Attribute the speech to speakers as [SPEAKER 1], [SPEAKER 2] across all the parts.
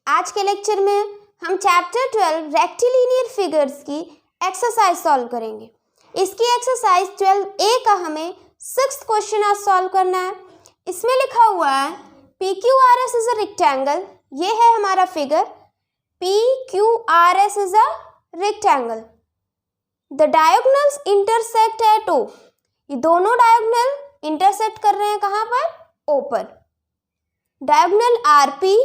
[SPEAKER 1] आज के लेक्चर में हम चैप्टर 12 रेक्टिलिनियर फिगर्स की एक्सरसाइज सॉल्व करेंगे। इसकी एक्सरसाइज 12A का हमें 6th क्वेश्चन आज सॉल्व करना है। इसमें लिखा हुआ है PQRS इज अ रेक्टेंगल। ये है हमारा figure PQRS is a rectangle. The diagonals intersect at O। ये दोनों डायगोनल इंटरसेक्ट कर रहे हैं कहाँ पर? O पर। Diagonal RP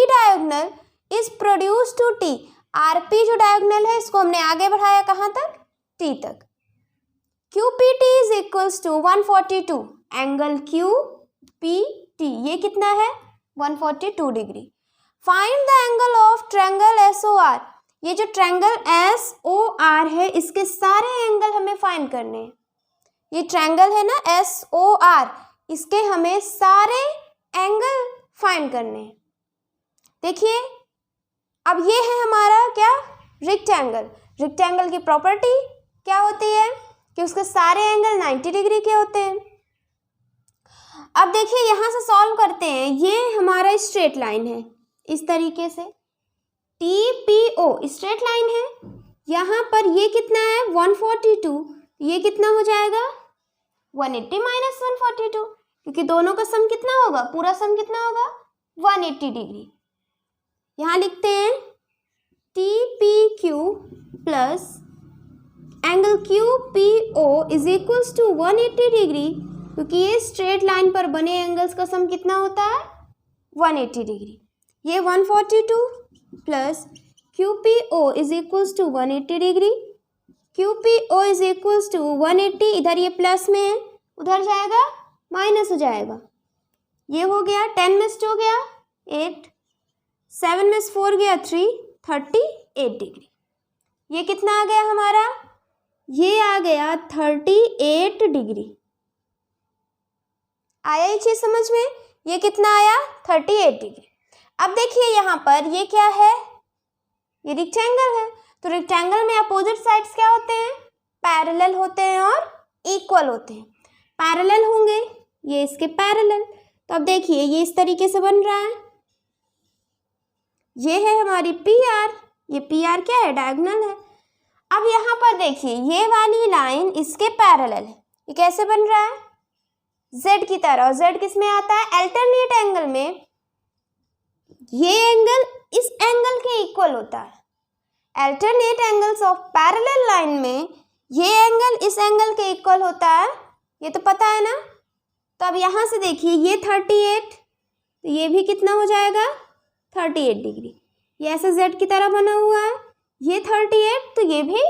[SPEAKER 1] diagonal is produce to T। RP जो डायगोनल है इसको हमने आगे बढ़ाया कहाँ तक? T तक। QPT is equals to 142। Angle QPT ये कितना है? 142 degree. Find the angle of triangle SOR। ये जो ट्रायंगल SOR है इसके सारे एंगल हमें फाइंड करने हैं। ये ट्रायंगल है ना SOR, इसके हमें सारे एंगल फाइंड करने हैं। देखिए अब ये है हमारा क्या? रेक्टेंगल। रेक्टेंगल की प्रॉपर्टी क्या होती है कि उसके सारे एंगल 90 डिग्री के होते हैं। अब देखिए यहाँ से सॉल्व करते हैं। ये हमारा स्ट्रेट लाइन है इस तरीके से, TPO स्ट्रेट लाइन है। यहाँ पर ये कितना है? 142। ये कितना हो जाएगा? 180 माइनस 142, क्योंकि दोनों का सम कितना होगा? पूरा सम कितना होगा? 180 डिग्री। यहाँ लिखते हैं TPQ plus angle QPO is equals to 180 degree, क्योंकि ये स्ट्रेट लाइन पर बने एंगल्स का सम कितना होता है? 180 डिग्री। ये 142 plus QPO is equals to 180 degree. QPO is equals to 180, इधर ये प्लस में है, उधर जाएगा माइनस हो जाएगा। ये हो गया 10 में से हो गया 8, 7 में से 4 गया 3, 38 डिग्री। ये कितना आ गया हमारा? ये आ गया 38 डिग्री। आया ये चीज समझ में? ये कितना आया? 38 डिग्री। अब देखिए यहाँ पर ये क्या है? ये रेक्टेंगल है, तो रेक्टेंगल में अपोजिट साइड्स क्या होते हैं? पैरेलल होते हैं और इक्वल होते हैं। पैरेलल होंगे, ये इसके पैरेलल। तो अब देखिए ये इस तरीके से बन रहा है। ये है हमारी PR। ये PR क्या है? डायगोनल है। अब यहाँ पर देखिए ये वाली लाइन इसके पैरेलल है। ये कैसे बन रहा है? Z की तरह। और Z किस में आता है? अल्टरनेट एंगल में ये एंगल इस एंगल के इक्वल होता है। Alternate angles of parallel line में ये एंगल इस एंगल के इक्वल होता है, ये तो पता है ना। तो अब यहाँ से देखिए ये 38, तो ये भी कितना हो जाएगा? 38 डिग्री। ये ऐसे Z की तरह बना हुआ है, ये 38 तो ये भी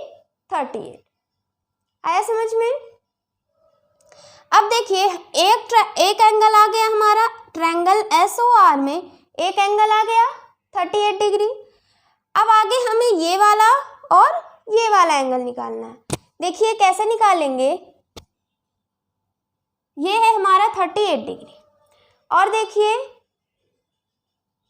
[SPEAKER 1] 38। आया समझ में? अब देखिए एक एंगल आ गया हमारा ट्रायंगल SOR में, एक एंगल आ गया 38 डिग्री। अब आगे हमें ये वाला और ये वाला एंगल निकालना है। देखिए कैसे निकालेंगे? ये है हमारा 38 डिग्री। और देखिए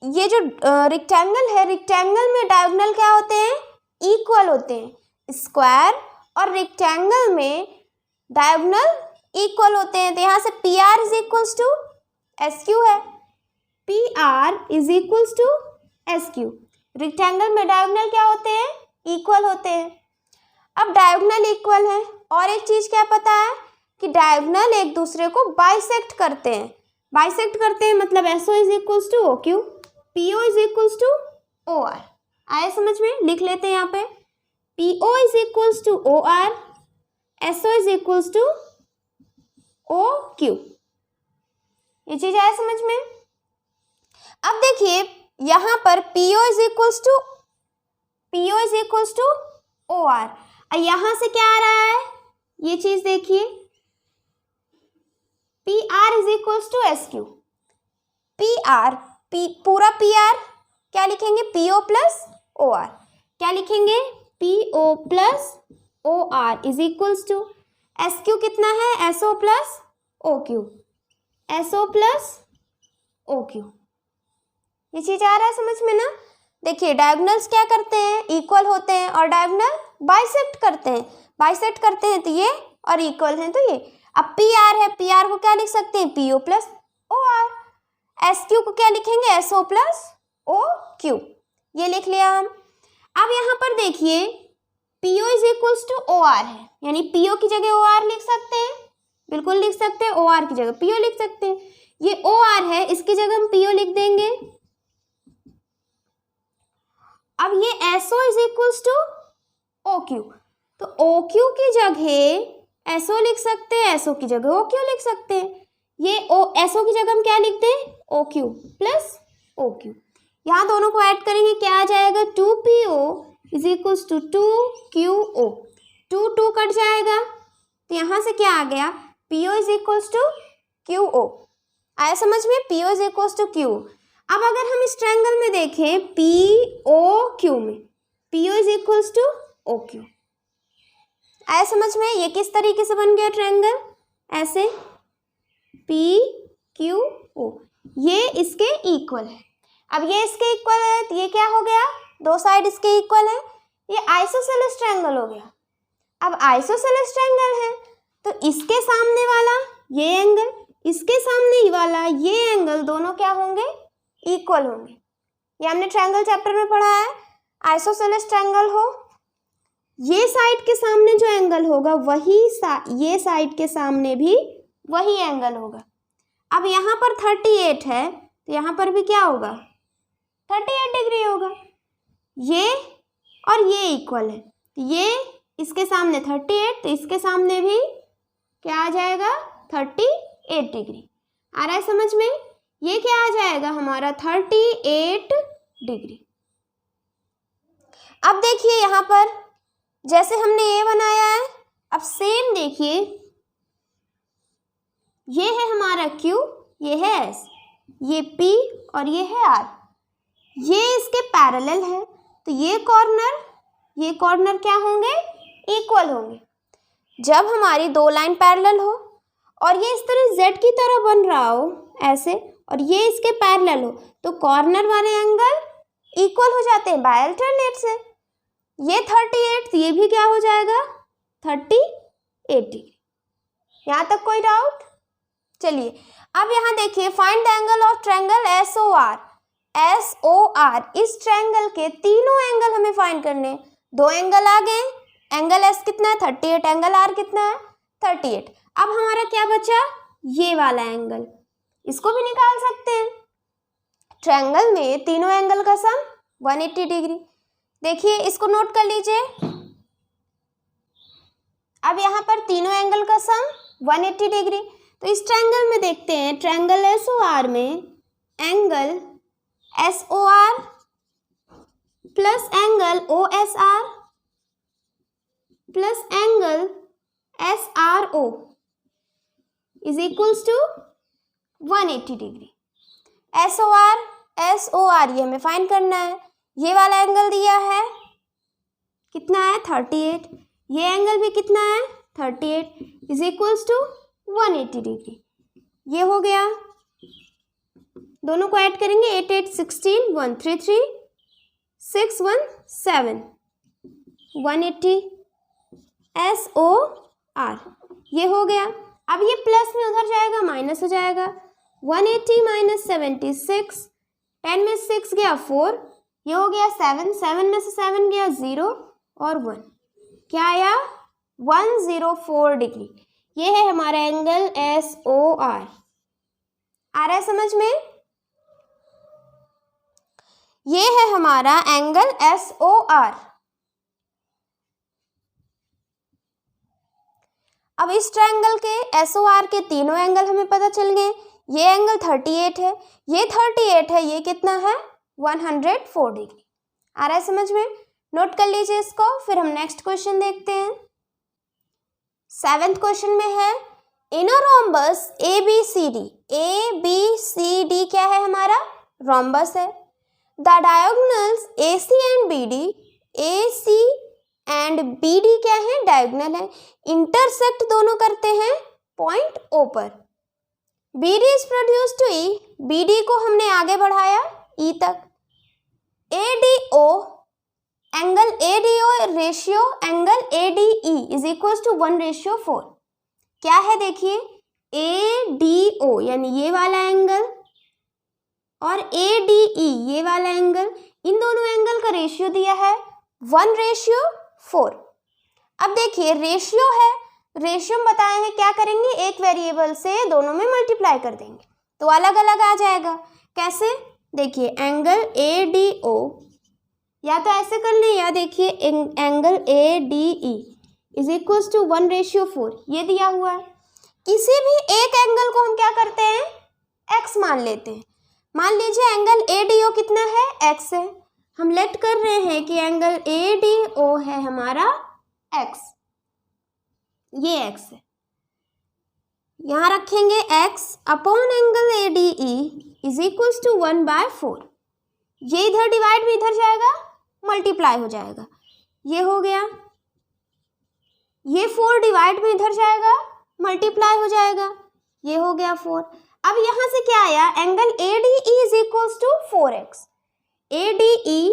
[SPEAKER 1] ये जो रेक्टेंगल है, रेक्टेंगल में डायगोनल क्या होते हैं? इक्वल होते हैं। स्क्वायर और रेक्टेंगल में डायगोनल इक्वल होते हैं। तो यहाँ से PR is equals to SQ है। PR is equals to SQ। Rectangle में डायगोनल क्या होते हैं? इक्वल होते हैं। अब डायगोनल इक्वल है और एक चीज क्या पता है कि डायगोनल एक दूसरे को बाइसेक्ट करते हैं। बाइसेक्ट करते हैं मतलब SO is equals to OQ, PO is equals to OR। आया समझ में? लिख लेते हैं यहाँ पे PO is equals to OR, SO is equals to OQ। ये चीज आया समझ में? अब देखिए यहाँ पर PO is equals to OR। यहाँ से क्या आ रहा है? ये चीज देखिए PR is equals to SQ। पूरा PR क्या लिखेंगे? PO plus OR। क्या लिखेंगे? PO plus OR is equals to SQ कितना है? SO plus OQ। SO plus OQ। ये चीज आ रहा है समझ में ना? देखिए डायगोनल्स क्या करते हैं? इक्वल होते हैं और डायगोनल बाइसेक्ट करते हैं। बाइसेक्ट करते हैं तो ये और इक्वल हैं तो ये। अब PR है, PR को क्या लिख सकते हैं? PO plus OR। S Q को क्या लिखेंगे, S O plus O Q, ये लिख लिया हम। अब यहाँ पर देखिए PO is equals to O R है, यानी पीओ की जगह ओ आर लिख सकते हैं, बिल्कुल लिख सकते हैं, ओ आर की जगह पीओ लिख सकते हैं। ये ओ आर है, इसकी जगह हम पीओ लिख देंगे। अब ये SO is equals to O Q, तो ओ क्यू की जगह एसओ लिख सकते हैं, एसओ की जगह ओ क्यू लिख सकते हैं। ये ओ एसओ की जगह हम क्या लिखते हैं, O Q plus O Q. यहाँ दोनों को ऐड करेंगे, क्या आ जाएगा, 2PO is equals to 2QO, 2 cut जाएगा, तो यहाँ से क्या आ गया, PO is equals to QO। आया समझ में, PO is equals to QO। अब अगर हम इस ट्रायंगल में देखें POQ में, PO is equals to OQ। आया समझ में, ये किस तरीके से बन गया ट्रायंगल, ऐसे PQO, ये इसके इक्वल है। अब ये इसके इक्वल है तो ये क्या हो गया, दो साइड इसके इक्वल है, ये आइसोसेलेस ट्रायंगल हो गया। अब आइसोसेलेस ट्रायंगल है तो इसके सामने वाला ये एंगल, इसके सामने वाला ये एंगल, दोनों क्या होंगे, इक्वल होंगे। ये हमने ट्रायंगल चैप्टर में पढ़ा है। आइसोसेलेस ट्रायंगल हो, ये साइड के सामने जो एंगल होगा वही ये साइड के सामने भी वही एंगल होगा। अब यहाँ पर 38 है तो यहाँ पर भी क्या होगा, 38 डिग्री होगा। ये और ये इक्वल है, ये इसके सामने 38 तो इसके सामने भी क्या आ जाएगा, 38 डिग्री। आ रहा है समझ में, ये क्या आ जाएगा हमारा 38 डिग्री। अब देखिए यहाँ पर जैसे हमने ये बनाया है, अब सेम देखिए, ये है हमारा Q, ये है S, ये P और ये है R, ये इसके पैरेलल है, तो ये कॉर्नर क्या होंगे, इक्वल होंगे। जब हमारी दो लाइन पैरेलल हो और ये इस तरह Z की तरह बन रहा हो ऐसे, और ये इसके पैरेलल हो, तो कॉर्नर वाले एंगल इक्वल हो जाते हैं बाय अल्टरनेट से। ये 38 तो ये भी क्या हो जाएगा, 38 डिग्री। यहाँ तक कोई डाउट? चलिए अब यहाँ देखिए, find the angle of triangle SOR। SOR, इस ट्रायंगल के तीनों एंगल हमें फाइंड करने। दो एंगल आ गए, एंगल S कितना है, 38, एंगल R कितना है, 38। अब हमारा क्या बचा, ये वाला एंगल, इसको भी निकाल सकते हैं। ट्रायंगल में तीनों एंगल का सम 180 डिग्री। देखिए इसको नोट कर लीजिए। अब यहाँ पर तीनों एंगल का सम 180 डिग्री, तो इस ट्रायंगल में देखते हैं, ट्रायंगल SOR में angle SOR plus angle OSR plus angle SRO is equals to 180 degree. SOR ये हमें फाइंड करना है। ये वाला एंगल दिया है, कितना है, 38, ये एंगल भी कितना है, 38 इज इक्वल्स टू 180 डिग्री। ये हो गया, दोनों को ऐड करेंगे, 8 8 16 133 6 1 7 180 SOR, ये हो गया। अब ये प्लस में उधर जाएगा, माइनस हो जाएगा, 180 माइनस 76, 10 में 6 गया 4, ये हो गया 7, 7 में से 7 गया 0 और 1, क्या आया, 104 डिग्री। ये है हमारा एंगल SOR। आ रहा है समझ में, ये है हमारा एंगल SOR। अब इस ट्रायंगल के SOR के तीनों एंगल हमें पता चल गए। ये एंगल 38 है, ये 38 है, ये कितना है, 104 डिग्री। आ रहा है समझ में, नोट कर लीजिए इसको। फिर हम नेक्स्ट क्वेश्चन देखते हैं। 7th क्वेश्चन में है, in a rhombus ABCD, ABCD क्या है हमारा, रोम्बस है। The diagonals AC and BD, AC and BD क्या है, डायगोनल है, इंटरसेक्ट दोनों करते हैं पॉइंट O पर। BD is produce to E, BD को हमने आगे बढ़ाया E तक। ADO, angle ADO ratio angle ADE is equals to 1:4। क्या है देखिए, ADO यानी ये वाला एंगल और ADE ये वाला एंगल, इन दोनों एंगल का रेशियो दिया है 1:4। अब देखिए रेशियो है, रेशियो में बताए हैं क्या करेंगे, एक वेरिएबल से दोनों में मल्टीप्लाई कर देंगे तो अलग अलग आ जाएगा। कैसे, देखिए एंगल ADO या तो ऐसे कर लें या देखिए angle ADE is equals to 1:4 ये दिया हुआ है। किसी भी एक एंगल को हम क्या करते हैं, x मान लेते हैं। मान लीजिए एंगल ADO कितना है, x है। हम लेट कर रहे हैं कि एंगल ADO है हमारा x, ये x है। यहाँ रखेंगे x upon angle ADE is equals to 1/4। ये इधर डिवाइड भी इधर जाएगा, मल्टीप्लाई हो जाएगा, ये हो गया। ये 4 डिवाइड में इधर जाएगा, मल्टीप्लाई हो जाएगा, ये हो गया 4। अब यहाँ से क्या आया, angle ADE is equals to 4x। ADE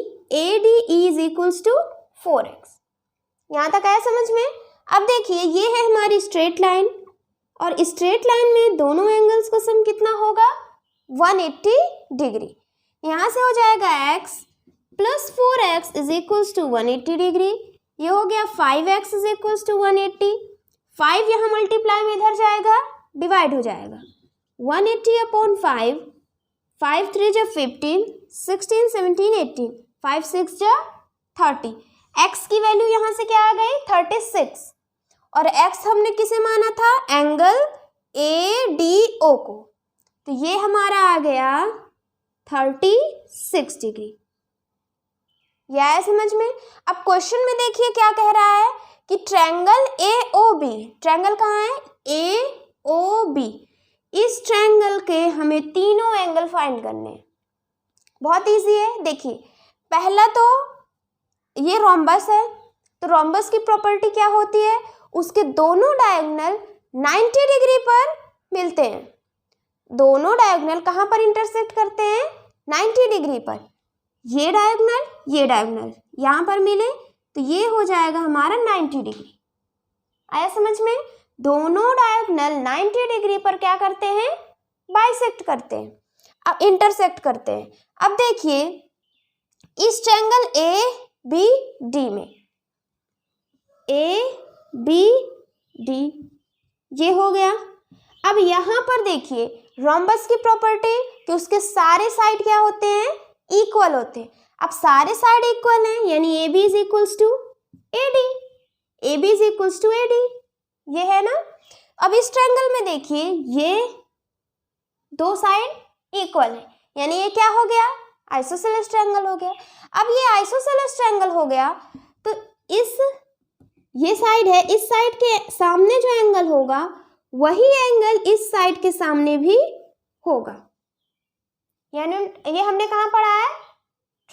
[SPEAKER 1] is equals to 4x। यहाँ तक आया समझ में। अब देखिए ये है हमारी स्ट्रेट लाइन, और स्ट्रेट लाइन में दोनों एंगल्स का सम कितना होगा, 180 डिग्री। यहाँ से हो जाएगा x plus 4x is equals to 180 degree. ये हो गया 5x इज इक्वल्स टू 180। 5 यहाँ मल्टीप्लाई में इधर जाएगा, डिवाइड हो जाएगा, 180 अपॉन 5, 5 3 जा 15, 16 17 18, 5 6 जा 30। x की वैल्यू यहाँ से क्या आ गई, 36। और x हमने किसे माना था, एंगल ADO को, तो ये हमारा आ गया 36 डिग्री। यह है समझ में। अब क्वेश्चन में देखिए क्या कह रहा है कि ट्रायंगल AOB, ट्रायंगल कहाँ है, AOB, इस ट्रायंगल के हमें तीनों एंगल फाइंड करने हैं। बहुत इजी है। देखिए पहला तो ये रोम्बस है, तो रोम्बस की प्रॉपर्टी क्या होती है, उसके दोनों डायगोनल 90 डिग्री पर मिलते हैं। दोनों डायगोनल कहाँ पर इंटरसेक्ट करते हैं, 90 डिग्री पर। ये डायगोनल यहाँ पर मिले तो ये हो जाएगा हमारा 90 डिग्री। आया समझ में। दोनों डायगोनल 90 डिग्री पर क्या करते हैं, बाइसेक्ट करते हैं, अब इंटरसेक्ट करते हैं। अब देखिए इस ट्रायंगल ABD में, ABD ये हो गया। अब यहाँ पर देखिए रोम्बस की प्रॉपर्टी कि उसके सारे साइड क्या होते हैं, इक्वल होते हैं। अब सारे साइड इक्वल हैं, यानी AB is equals to AD, AB is equals to AD, ये है ना। अब इस ट्रायंगल में देखिए ये दो साइड इक्वल है, यानी ये क्या हो गया, आइसोसेलेस ट्रायंगल हो गया। अब ये आइसोसेलेस ट्रायंगल हो गया तो ये साइड है, इस साइड के सामने जो एंगल होगा वही एंगल इस साइड के सामने भी होगा। यानी ये हमने कहाँ पढ़ा है,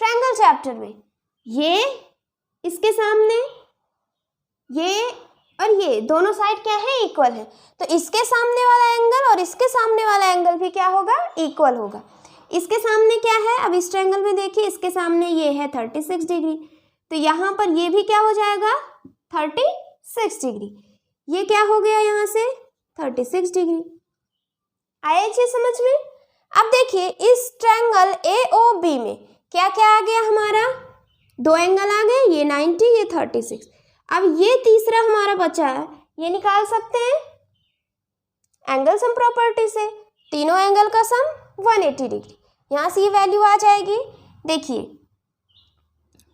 [SPEAKER 1] ट्रायंगल चैप्टर में। ये इसके सामने, ये और ये दोनों साइड क्या है, इक्वल है, तो इसके सामने वाला एंगल और इसके सामने वाला एंगल भी क्या होगा, इक्वल होगा। इसके सामने क्या है, अब इस ट्रायंगल में देखिए इसके सामने ये है 36 डिग्री, तो यहाँ पर ये भी क्या हो जाएगा 36 डिग्री। ये क्या हो गया यहाँ से 36 डिग्री। आया चीज समझ में। अब देखिए इस ट्रायंगल AOB में क्या क्या आ गया हमारा, दो एंगल आ गए, ये 90 ये 36। अब ये तीसरा हमारा बचा है, ये निकाल सकते हैं एंगल सम प्रॉपर्टी से। तीनों एंगल का सम 180 डिग्री, यहाँ से ये वैल्यू आ जाएगी। देखिए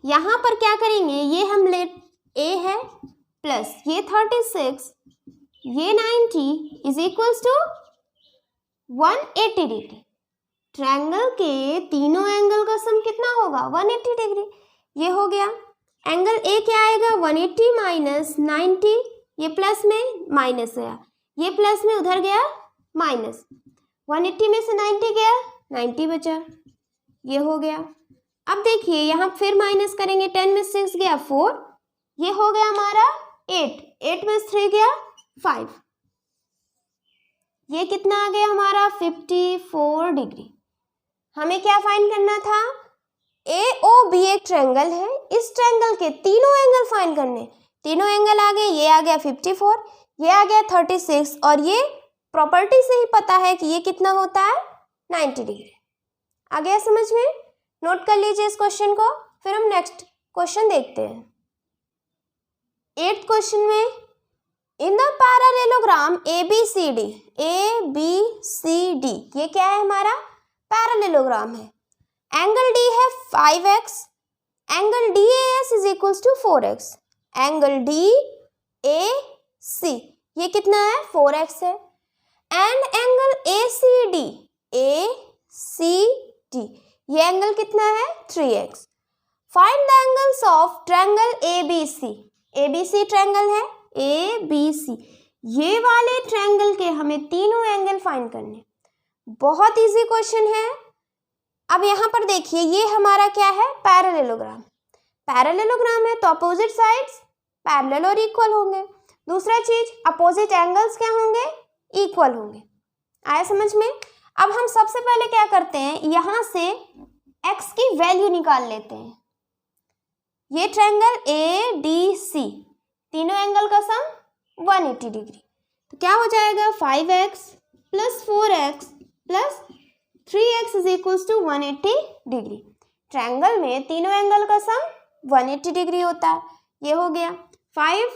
[SPEAKER 1] यहाँ पर क्या करेंगे, ये हम ले A है प्लस ये 36, ये 90 is equals to 180 degree. Triangle के तीनों एंगल का सम कितना होगा, 180 डिग्री। ये हो गया। एंगल A क्या आएगा, 180 माइनस 90, ये प्लस में माइनस गया, ये प्लस में उधर गया माइनस, 180 में से 90 गया, 90 बचा, ये हो गया। अब देखिए यहाँ फिर माइनस करेंगे, 10 में 6 गया 4, ये हो गया हमारा 8, 8 में 3 गया 5, ये कितना आ गया हमारा 54 डिग्री। हमें क्या फाइंड करना था, AOB एक ट्रायंगल है, इस ट्रायंगल के तीनों एंगल फाइंड करने। तीनों एंगल आ गए, ये आ गया 54, ये आ गया 36, और ये प्रॉपर्टी से ही पता है कि ये कितना होता है 90 डिग्री। आ गया समझ में? नोट कर लीजिए इस क्वेश्चन को, फिर हम नेक्स्ट क्वेश्चन देखते हैं। 8th क्वेश्चन में in the parallelogram ABCD, ABCD ये क्या है हमारा? पैरेललोग्राम है। एंगल D है 5x, angle DAS is equals to 4x, angle DAC ये कितना है? 4x है। एंड एंगल ACD, ACD ये एंगल कितना है? 3x। Find the angles of triangle ABC, ABC triangle है, ABC ये वाले ट्रायंगल के हमें तीनों एंगल फाइंड करने। बहुत इजी क्वेश्चन है। अब यहाँ पर देखिए ये हमारा क्या है? पैरेललोग्राम। पैरेललोग्राम है तो अपोजिट साइड्स पैरेलल और इक्वल होंगे। दूसरा चीज अपोजिट एंगल्स क्या होंगे? इक्वल होंगे। आया समझ में? अब हम सबसे पहले क्या करते हैं, यहाँ से x की वैल्यू निकाल लेते हैं। ये ट्रायंगल ADC तीनों एंगल का सम 180 डिग्री, तो क्या हो जाएगा? 5x plus 4x plus 3x is equals to 180 degree. Triangle में तीनों एंगल का सम 180 डिग्री होता है। ये हो गया 5,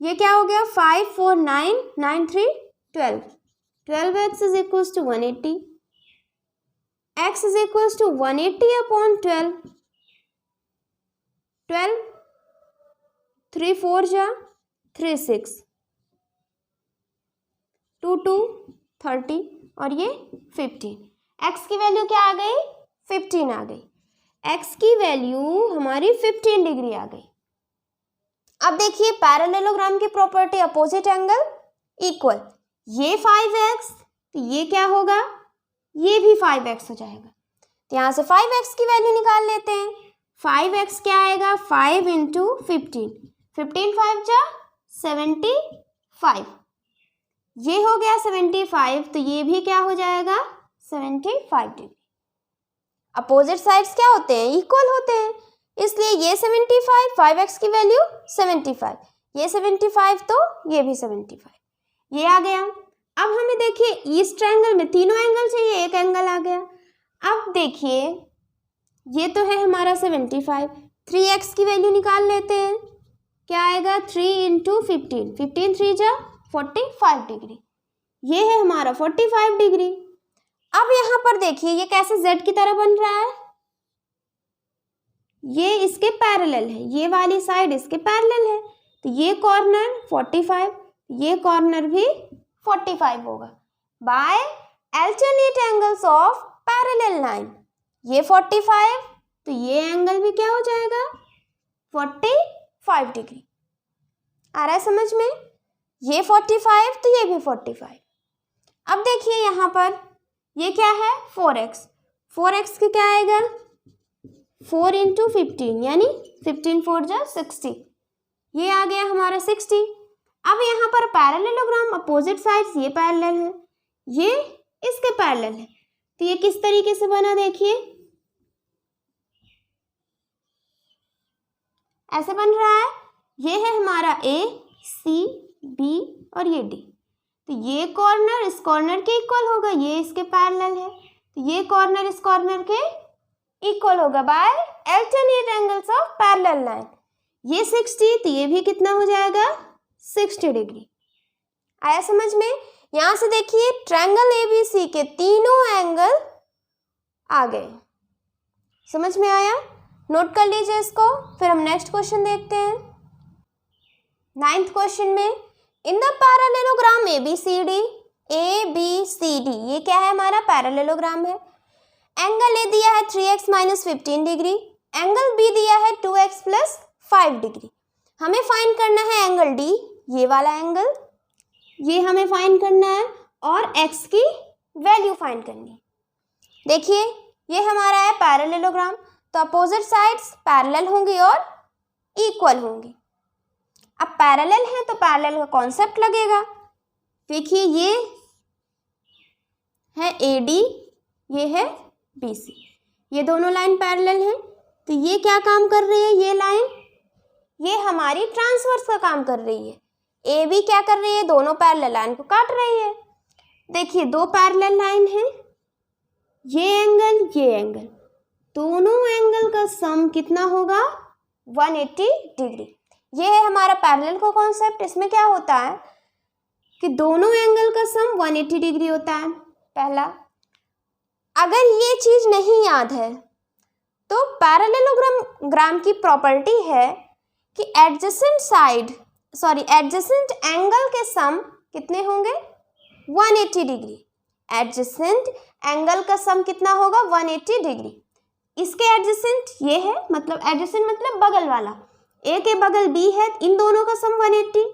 [SPEAKER 1] ये क्या हो गया? 5 4 9 9 3 12, 12x is equals to 180, x is equals to 180 upon 12, 12 3 4 जा 3 6 2 2 30 और ये 15। x की वैल्यू क्या आ गई? 15 आ गई। x की वैल्यू हमारी 15 डिग्री आ गई। अब देखिए पैरेललोग्राम की प्रॉपर्टी अपोजिट एंगल इक्वल। ये 5x तो ये क्या होगा? ये भी 5x हो जाएगा। तो यहाँ से 5x की वैल्यू निकाल लेते हैं। 5x क्या आएगा? 5 इंटू 15, 15 5 जा 75, ये हो गया 75, तो ये भी क्या हो जाएगा? 75 डिग्री। अपोजिट साइड्स क्या होते हैं? इक्वल होते हैं, इसलिए ये 75, 5x की वैल्यू 75, ये 75 तो ये भी 75, ये आ गया। अब हमें देखिए इस ट्रायंगल में तीनों एंगल चाहिए, एक एंगल आ गया। अब देखिए ये तो है हमारा 75, 3x की वैल्यू निकाल लेते हैं। क्या आएगा? 3 इंटू 15, 15 3 जा 45 डिग्री, ये है हमारा 45 डिग्री। अब यहाँ पर देखिए ये कैसे z की तरह बन रहा है? ये इसके पैरेलल है, ये वाली साइड इसके पैरेलल है, तो ये कॉर्नर 45, ये कॉर्नर भी 45 होगा। By alternate angles of parallel line, ये 45 तो ये एंगल भी क्या हो जाएगा? 45 डिग्री। आ रहा है समझ में? ये 45 तो ये भी 45। अब देखिए यहाँ पर ये क्या है? 4x, 4x के क्या आएगा? 4 इंटू 15 यानी 15 4 जा 60, ये आ गया हमारा 60। अब यहाँ पर पैरेललोग्राम अपोजिट साइड्स ये पैरेलल है, ये इसके पैरेलल है, तो ये किस तरीके से बना? देखिए ऐसे बन रहा है। ये है हमारा A, C, B और ये D, तो ये कॉर्नर इस कॉर्नर के इक्वल होगा, ये इसके पैरेलल है, तो ये कॉर्नर इस कॉर्नर के इक्वल होगा by alternate angles of parallel line. ये 60 तो ये भी कितना हो जाएगा? 60 डिग्री। आया समझ में? यहाँ से देखिए ट्रायंगल ABC के तीनों एंगल आ गए। समझ में आया? नोट कर लीजिए इसको, फिर हम नेक्स्ट क्वेश्चन देखते हैं। 9th क्वेश्चन में in the parallelogram ABCD, ABCD ये क्या है? हमारा पैरेललोग्राम है। एंगल A दिया है 3x minus 15 degree, angle B दिया है 2x प्लस 5 डिग्री। हमें फाइंड करना है एंगल D, ये वाला एंगल, ये हमें फाइंड करना है, और x की वैल्यू फाइंड करनी है। देखिए ये हमारा है पैरेललोग्राम, तो अपोजिट साइड्स पैरेलल होंगी और इक्वल होंगी। अब पैरेलल है तो पैरेलल का कॉन्सेप्ट लगेगा। देखिए ये है AD, ये है BC, ये दोनों लाइन पैरेलल हैं, तो ये क्या काम कर रही है? ये लाइन ये हमारी ट्रांसवर्स का काम कर रही है। AB क्या कर रही है? दोनों पैरेलल लाइन को काट रही है। देखिए दो पैरेलल लाइन है, ये एंगल दोनों एंगल का सम कितना होगा 180 डिग्री। ये है हमारा पैरेलल का कॉन्सेप्ट। इसमें क्या होता है कि दोनों एंगल का सम 180 डिग्री होता है। पहला, अगर ये चीज नहीं याद है तो पैरेललोग्राम की प्रॉपर्टी है कि एडजेसेंट एंगल के सम कितने होंगे 180 डिग्री। एडजेसेंट एंगल का सम कितना होगा 180 डिग्री। इसके एडजेसेंट ये है, मतलब एडजेसेंट मतलब बगल वाला, ए के बगल बी है, इन दोनों का सम 180,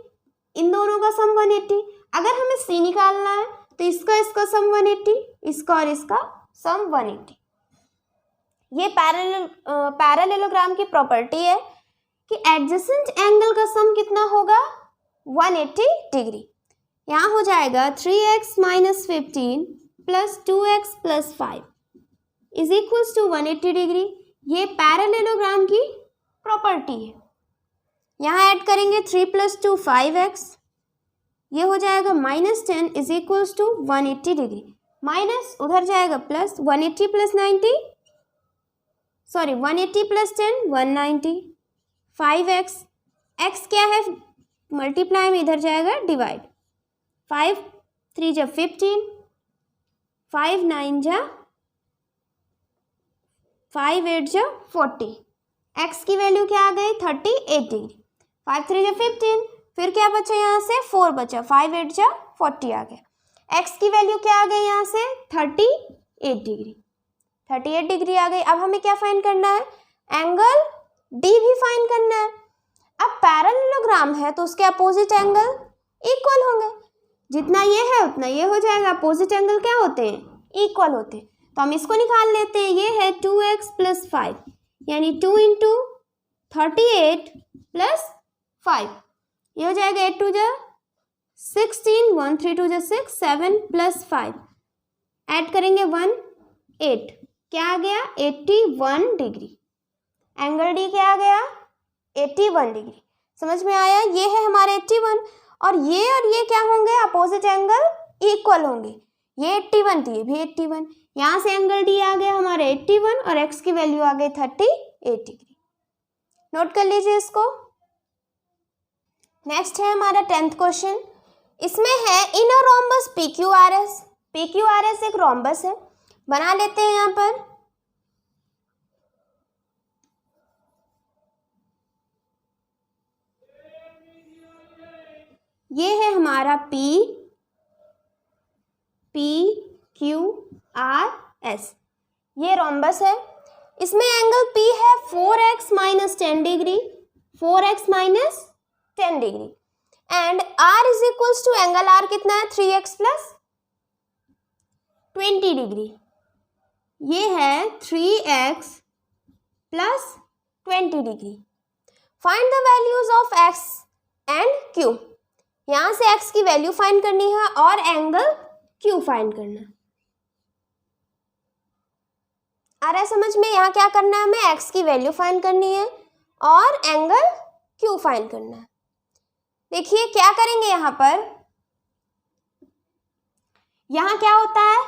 [SPEAKER 1] इन दोनों का सम 180। अगर हमें सी निकालना है तो इसका सम 180, इसका और इसका सम 180। ये पैरेललोग्राम की प्रॉपर्टी है कि एडजेसेंट एंगल का सम कितना होगा 180 डिग्री। यहाँ हो जाएगा 3x minus 15 plus 2x plus 5 is equals to 180 degree. ये पैरेललोग्राम की प्रॉपर्टी है। यहाँ ऐड करेंगे 3 प्लस 2 5x, ये हो जाएगा minus 10 is equals to 180 degree. Minus उधर जाएगा plus 180 plus 90, sorry 180 plus 10 190, 5x, x क्या है मल्टीप्लाई में इधर जाएगा डिवाइड, 5 3 जा 15, 5 9 जा 5 8 जा 40, x की वैल्यू क्या आ गई 38 डिग्री। 5 3 जा 15, फिर क्या बचा यहाँ से 4 बचा, 5 8 जा 40 आ गया। x की वैल्यू क्या आ गई यहाँ से 38 डिग्री, 38 डिग्री आ गई। अब हमें क्या फाइंड करना है, एंगल D भी फाइंड करना है। अब पैरेललोग्राम है तो उसके अपोजिट एंगल इक्वल होंगे, जितना ये है उतना ये हो जाएगा। अपोजिट एंगल क्या होते हैं इक्वल होते हैं, तो हम इसको निकाल लेते हैं। ये है 2x प्लस 5 यानी 2 इंटू 38 प्लस 5, ये हो जाएगा 8 2 जा 16, 1 3 2 जा 6, 7 प्लस 5 ऐड करेंगे 1 8, क्या आ गया 81 डिग्री। एंगल डी क्या आ गया 81 डिग्री। समझ में आया, ये है हमारे 81 और ये क्या होंगे अपोजिट एंगल इक्वल होंगे। ये 81 थी, ये भी 81। यहाँ से एंगल डी आ गया हमारे 81 और x की वैल्यू आ गई 38 डिग्री। नोट कर लीजिए इसको। नेक्स्ट है हमारा 10th क्वेश्चन। इसमें है in a rhombus PQRS। PQRS एक रोम्बस है, बना लेते हैं यहाँ पर। ये है हमारा PQRS, ये रोम्बस है। इसमें एंगल P है 4x minus 10 degree, 4x minus 10 degree and R is equals to angle R कितना है 3x प्लस 20 डिग्री। ये है 3x plus 20 degree. Find the values of x and q। यहाँ से x की वैल्यू फाइंड करनी है और एंगल q फाइंड करना है। आ रहा है समझ में, यहाँ क्या करना है हमें x की वैल्यू फाइंड करनी है और एंगल q फाइंड करना है। देखिए क्या करेंगे यहाँ पर, यहाँ क्या होता है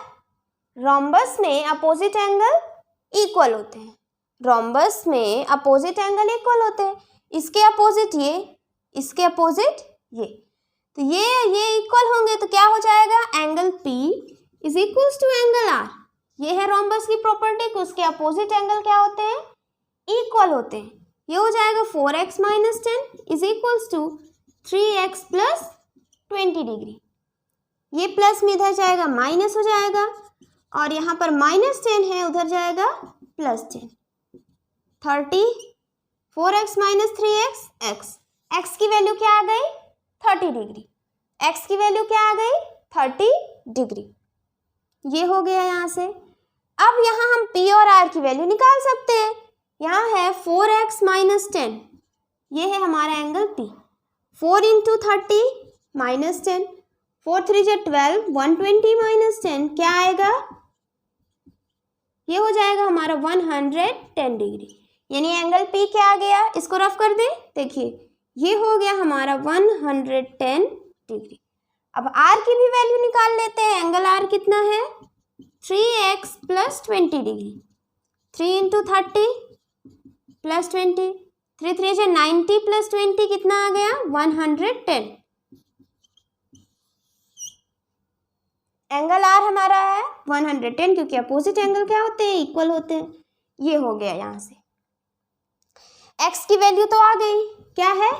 [SPEAKER 1] रोम्बस में अपोजिट एंगल इक्वल होते हैं। रोम्बस में अपोजिट एंगल इक्वल होते हैं, इसके अपोजिट ये, इसके अपोजिट ये, तो ये इक्वल होंगे तो क्या हो जाएगा angle P is equals to angle R। ये है रोम्बस की प्रॉपर्टी कि उसके अपोजिट एंगल क्या होते हैं इक्वल होते हैं। ये हो जाएगा 4x minus 10 is equals to 3x plus 20 degree. ये प्लस में इधर जाएगा माइनस हो जाएगा और यहाँ पर माइनस 10 है उधर जाएगा plus 10, 30 4x minus 3x x, x की वैल्यू क्या आ गई 30 डिग्री, x की वैल्यू क्या आ गई 30 डिग्री। ये हो गया यहाँ से। अब यहाँ हम P और R की वैल्यू निकाल सकते हैं। यहाँ है 4x माइनस 10, ये है हमारा एंगल P। 4 इंटू 30 माइनस 10, 4 3 जा 12, 120 माइनस 10 क्या आएगा, ये हो जाएगा हमारा 110 डिग्री। यानी एंगल P क्या आ गया, इसको रफ कर दें, देखिए ये हो गया हमारा 110 डिग्री। अब R की भी वैल्यू निकाल लेते हैं। एंगल R कितना है 3x plus 20 degree, 3 into 30 plus 20, 3 3 से 90 प्लस 20 कितना आ गया 110। एंगल आर हमारा है 110, क्योंकि अपोजिट एंगल क्या होते हैं, इक्वल होते हैं। ये हो गया यहाँ से। x की वैल्यू तो आ गई, क्या है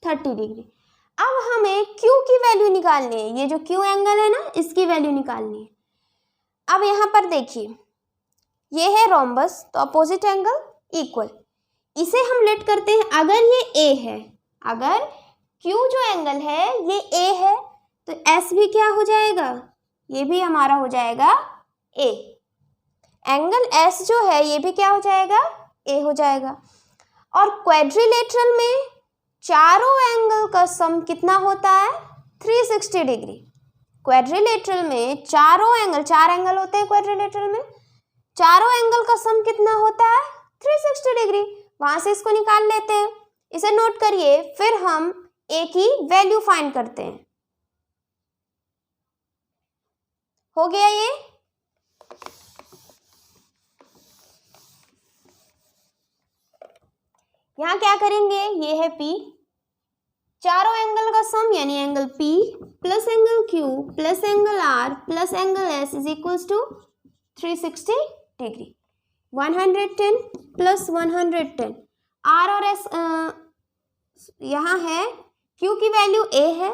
[SPEAKER 1] 30 डिग्री। अब हमें q की वैल्यू निकालनी है, ये जो q एंगल है ना, इसकी वैल्यू निकालनी है। अब यहाँ पर देखिए, ये है रोम्बस, तो अपोजिट एंगल इक्वल, इसे हम लेट करते हैं। अगर ये a है, अगर q जो एंगल है ये a है, तो s भी क्या हो जाएगा, ये भी हमारा हो जाएगा a। एंगल s जो है ये भी क्या हो जाएगा, a हो जाएगा। और क्वाड्रिलेटरल में चारों एंगल का सम कितना होता है 360 डिग्री। क्वाड्रिलेटरल में चारों एंगल, 4 एंगल होते हैं क्वाड्रिलेटरल में, चारों एंगल का सम कितना होता है 360 डिग्री। वहां से इसको निकाल लेते हैं, इसे नोट करिए, फिर हम a की वैल्यू फाइंड करते हैं। हो गया ये। यहाँ क्या करेंगे, ये है P, चारों एंगल का सम यानी angle P plus angle Q plus angle R plus angle S is equals to 360 degree. 110 plus 110, R और S यहाँ है, Q की वैल्यू A है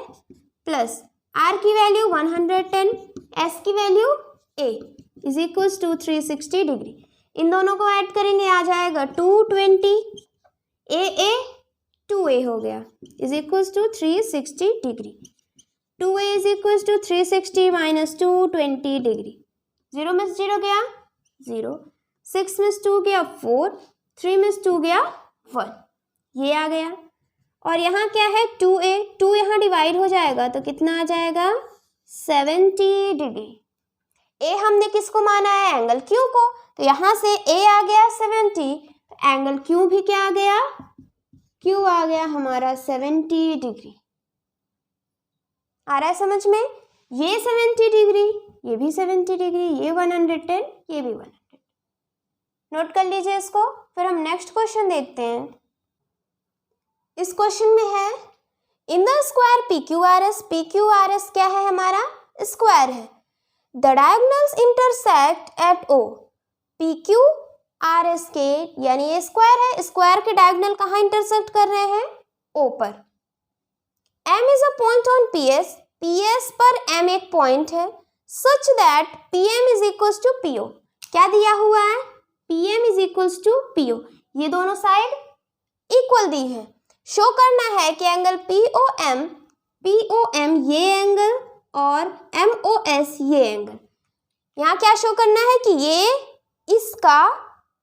[SPEAKER 1] प्लस R की वैल्यू 110, S की value A is equals to 360 degree. इन दोनों को ऐड करेंगे, आ जाएगा 220, a 2a हो गया is equals to 360 degree. 2a is equals to 360 minus 220 degree. 0 में 0 गया 0, 6 में 2 गया 4, 3 में 2 गया 1, ये आ गया। और यहाँ क्या है 2a, 2 यहाँ डिवाइड हो जाएगा तो कितना आ जाएगा 70 डिग्री। a हमने किसको माना है, एंगल q को, तो यहाँ से a आ गया 70, एंगल Q भी क्या आ गया, Q आ गया हमारा 70 डिग्री। आ रहा है समझ में, ये 70 डिग्री, ये भी 70 डिग्री, ये 110, ये भी 100। नोट कर लीजिए इसको। फिर हम नेक्स्ट क्वेश्चन देखते हैं। इस क्वेश्चन में है in the square PQRS, PQRS क्या है हमारा, स्क्वायर है। The diagonals intersect at O, PQRS के, यानी ये स्क्वायर है, स्क्वायर के डायगोनल कहाँ इंटरसेक्ट कर रहे हैं, O पर। M is a point on PS, PS पर M एक पॉइंट है, such that PM is equals to PO। क्या दिया हुआ है, PM is equals to PO, ये दोनों साइड इक्वल दी है। शो करना है कि एंगल POM ये एंगल और MOS ये एंगल, यहाँ क्या शो करना है कि ये इसका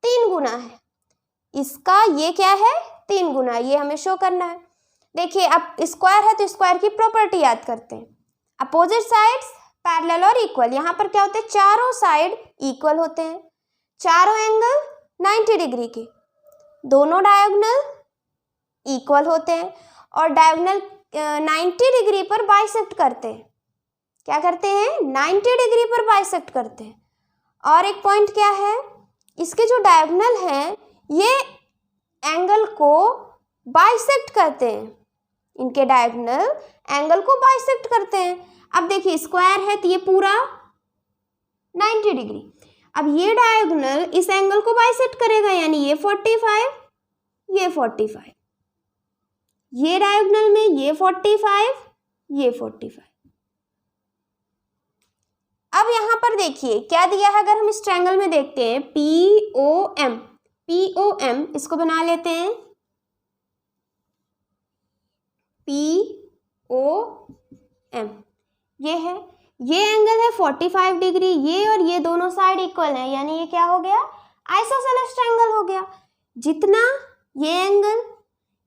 [SPEAKER 1] 3 गुना है, इसका ये क्या है 3 गुना, ये हमें शो करना है। देखिए अब स्क्वायर है तो स्क्वायर की प्रॉपर्टी याद करते हैं, अपोजिट साइड्स पैरेलल और इक्वल। यहाँ पर क्या होते हैं, चारों साइड इक्वल होते हैं, चारों एंगल 90 डिग्री के, दोनों डायगोनल इक्वल होते हैं और डायगोनल 90 डिग्री पर बाइसेक्ट करते हैं। क्या करते हैं, 90 डिग्री पर बाइसेक्ट करते हैं। और एक पॉइंट क्या है, इसके जो डायगोनल हैं ये एंगल को बाइसेक्ट करते हैं, इनके डायगोनल एंगल को बाइसेक्ट करते हैं। अब देखिए स्क्वायर है तो ये पूरा 90 डिग्री, अब ये डायगोनल इस एंगल को बाइसेक्ट करेगा, यानी ये 45, ये 45, ये डायगोनल में ये 45, ये 45। अब यहाँ पर देखिए क्या दिया है, अगर हम इस ट्रायंगल में देखते हैं POM, इसको बना लेते हैं POM, ये है, ये एंगल है 45 डिग्री, ये और ये दोनों साइड इक्वल है, यानी ये क्या हो गया, आइसोसेलेस ट्रायंगल हो गया। जितना ये एंगल,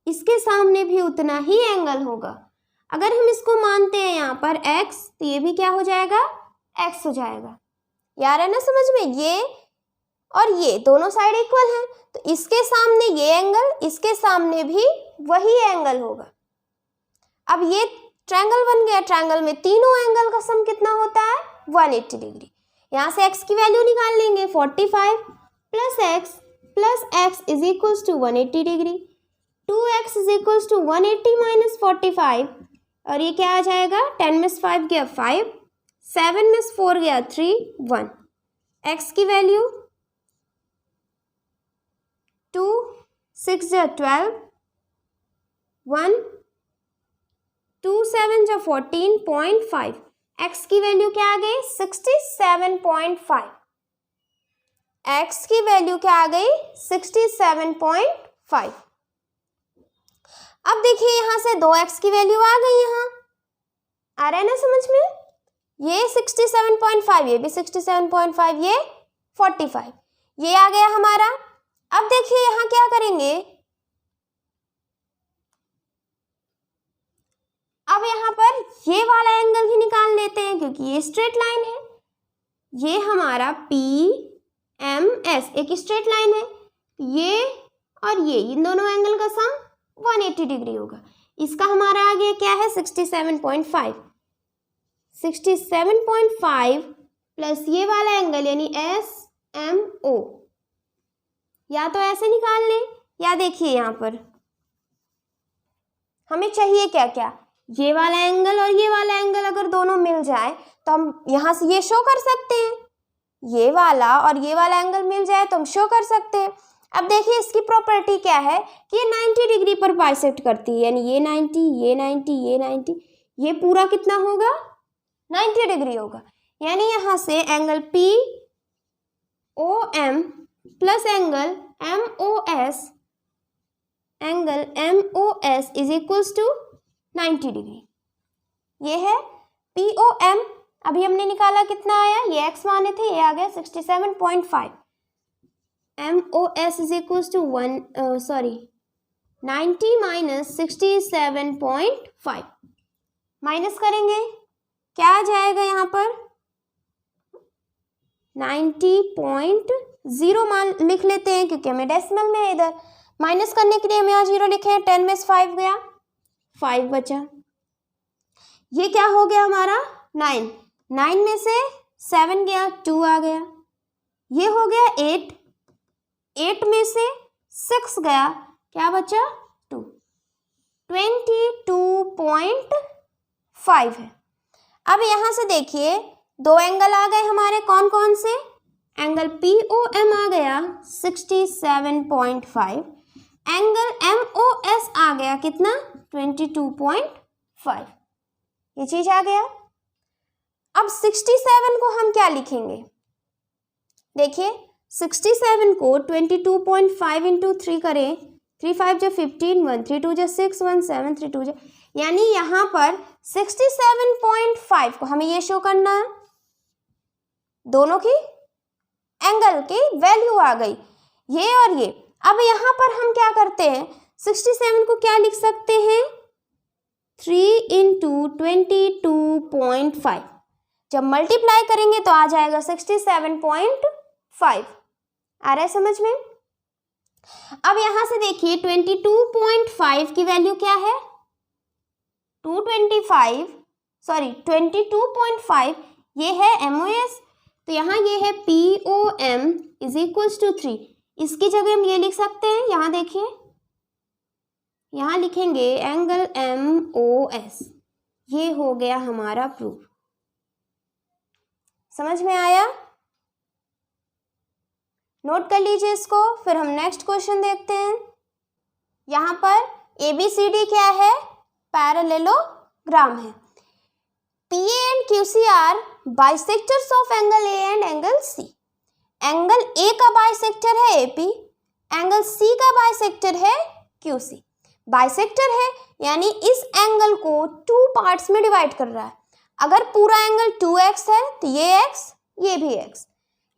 [SPEAKER 1] इसके सामने भी उतना ही एंगल होगा। अगर हम इसको मानते हैं यहाँ पर x, तो ये भी क्या हो जाएगा, x हो जाएगा। यार है ना समझ में, ये और ये दोनों साइड इक्वल हैं, तो इसके सामने ये एंगल, इसके सामने भी वही एंगल होगा। अब ये ट्रायंगल बन गया, ट्रायंगल में तीनों एंगल का सम कितना होता है 180 डिग्री, यहाँ से x की वैल्यू निकाल लेंगे 45 plus x is equals to 180 degree, 2x is equals to 180 minus 45 और ये क्या आ जाएगा 10 में 5 गया 5, 7 में 4 गया 3, 1। x की वैल्यू 2, 6 जा 12, 1, 2 7 जा 14.5। x की वैल्यू क्या आ गई 67.5। x की वैल्यू क्या आ गई 67.5। अब देखिए यहां से 2x की वैल्यू आ गई, यहां आ रहा है ना समझ में, ये 67.5, ये भी 67.5, ये 45, ये आ गया हमारा। अब देखिए यहां क्या करेंगे, अब यहां पर ये वाला एंगल ही निकाल लेते हैं क्योंकि ये स्ट्रेट लाइन है, ये हमारा PMS एक स्ट्रेट लाइन है, ये और ये इन दोनों एंगल का सम 180 डिग्री होगा। इसका हमारा आ गया क्या है 67.5, 67.5 प्लस ये वाला एंगल यानी SMO, या तो ऐसे निकाल लें या देखिए यहाँ पर हमें चाहिए क्या क्या, ये वाला एंगल और ये वाला एंगल अगर दोनों मिल जाए तो हम यहाँ से ये शो कर सकते हैं, ये वाला और ये वाला एंगल मिल जाए तो हम शो कर सकते हैं। अब देखिए इसकी प्रॉपर्टी क्या है कि ये 90 डिग्री पर बाइसेक्ट करती है, यानी ये 90, ये 90, ये 90, ये पूरा कितना होगा 90 डिग्री होगा। यानी यहाँ से angle POM plus angle MOS is equals to 90 degree. ये है POM। अभी हमने निकाला कितना आया, ये x माने थे, ये आ गया 67.5। MOS is equals to 90 minus 67.5, minus करेंगे क्या आ जाएगा यहाँ पर 90.0 मान लिख लेते हैं क्योंकि हमें डेसिमल में है, इधर माइनस करने के लिए हम यहाँ 0 लिखे हैं, 10 में 5 गया 5 बचा, ये क्या हो गया हमारा 9, 9 में से 7 गया 2 आ गया, ये हो गया 8, 8 में से 6 गया क्या बचा 2, 22.5 है। अब यहाँ से देखिए दो एंगल आ गए हमारे, कौन कौन से, एंगल POM आ गया 67.5, एंगल MOS आ गया कितना 22.5, ये चीज आ गया। अब 67 को हम क्या लिखेंगे, देखिए 67 को 22.5 इंटू 3 करें, 3 5 जो 15, 1 3 2 जो 6, 1 7 3 2 जो, यानी यहाँ पर 67.5 को हमें ये शो करना है, दोनों की एंगल की वैल्यू आ गई ये और ये। अब यहाँ पर हम क्या करते हैं 67 को क्या लिख सकते हैं 3 इंटू 22.5, जब मल्टीप्लाई करेंगे तो आ जाएगा 67.5। आ रहा है समझ में। अब यहां से देखिए 22.5 की वैल्यू क्या है 22.5, ये है MOS, तो यहाँ ये है POM इज इक्वल्स टू 3, इसकी जगह हम ये लिख सकते हैं, यहाँ देखिए यहाँ लिखेंगे एंगल MOS, ये हो गया हमारा प्रूफ। समझ में आया, नोट कर लीजिए इसको, फिर हम नेक्स्ट क्वेश्चन देखते हैं। यहाँ पर ABCD क्या है, पैरेललोग्राम है। PA and QC are bisectors of angle A and angle C। Angle A का बाइसेक्टर है AP, एंगल C का बाइसेक्टर है QC। बाइसेक्टर है यानी इस एंगल को 2 पार्ट्स में डिवाइड कर रहा है। अगर पूरा एंगल 2x है तो ये x, ये भी x,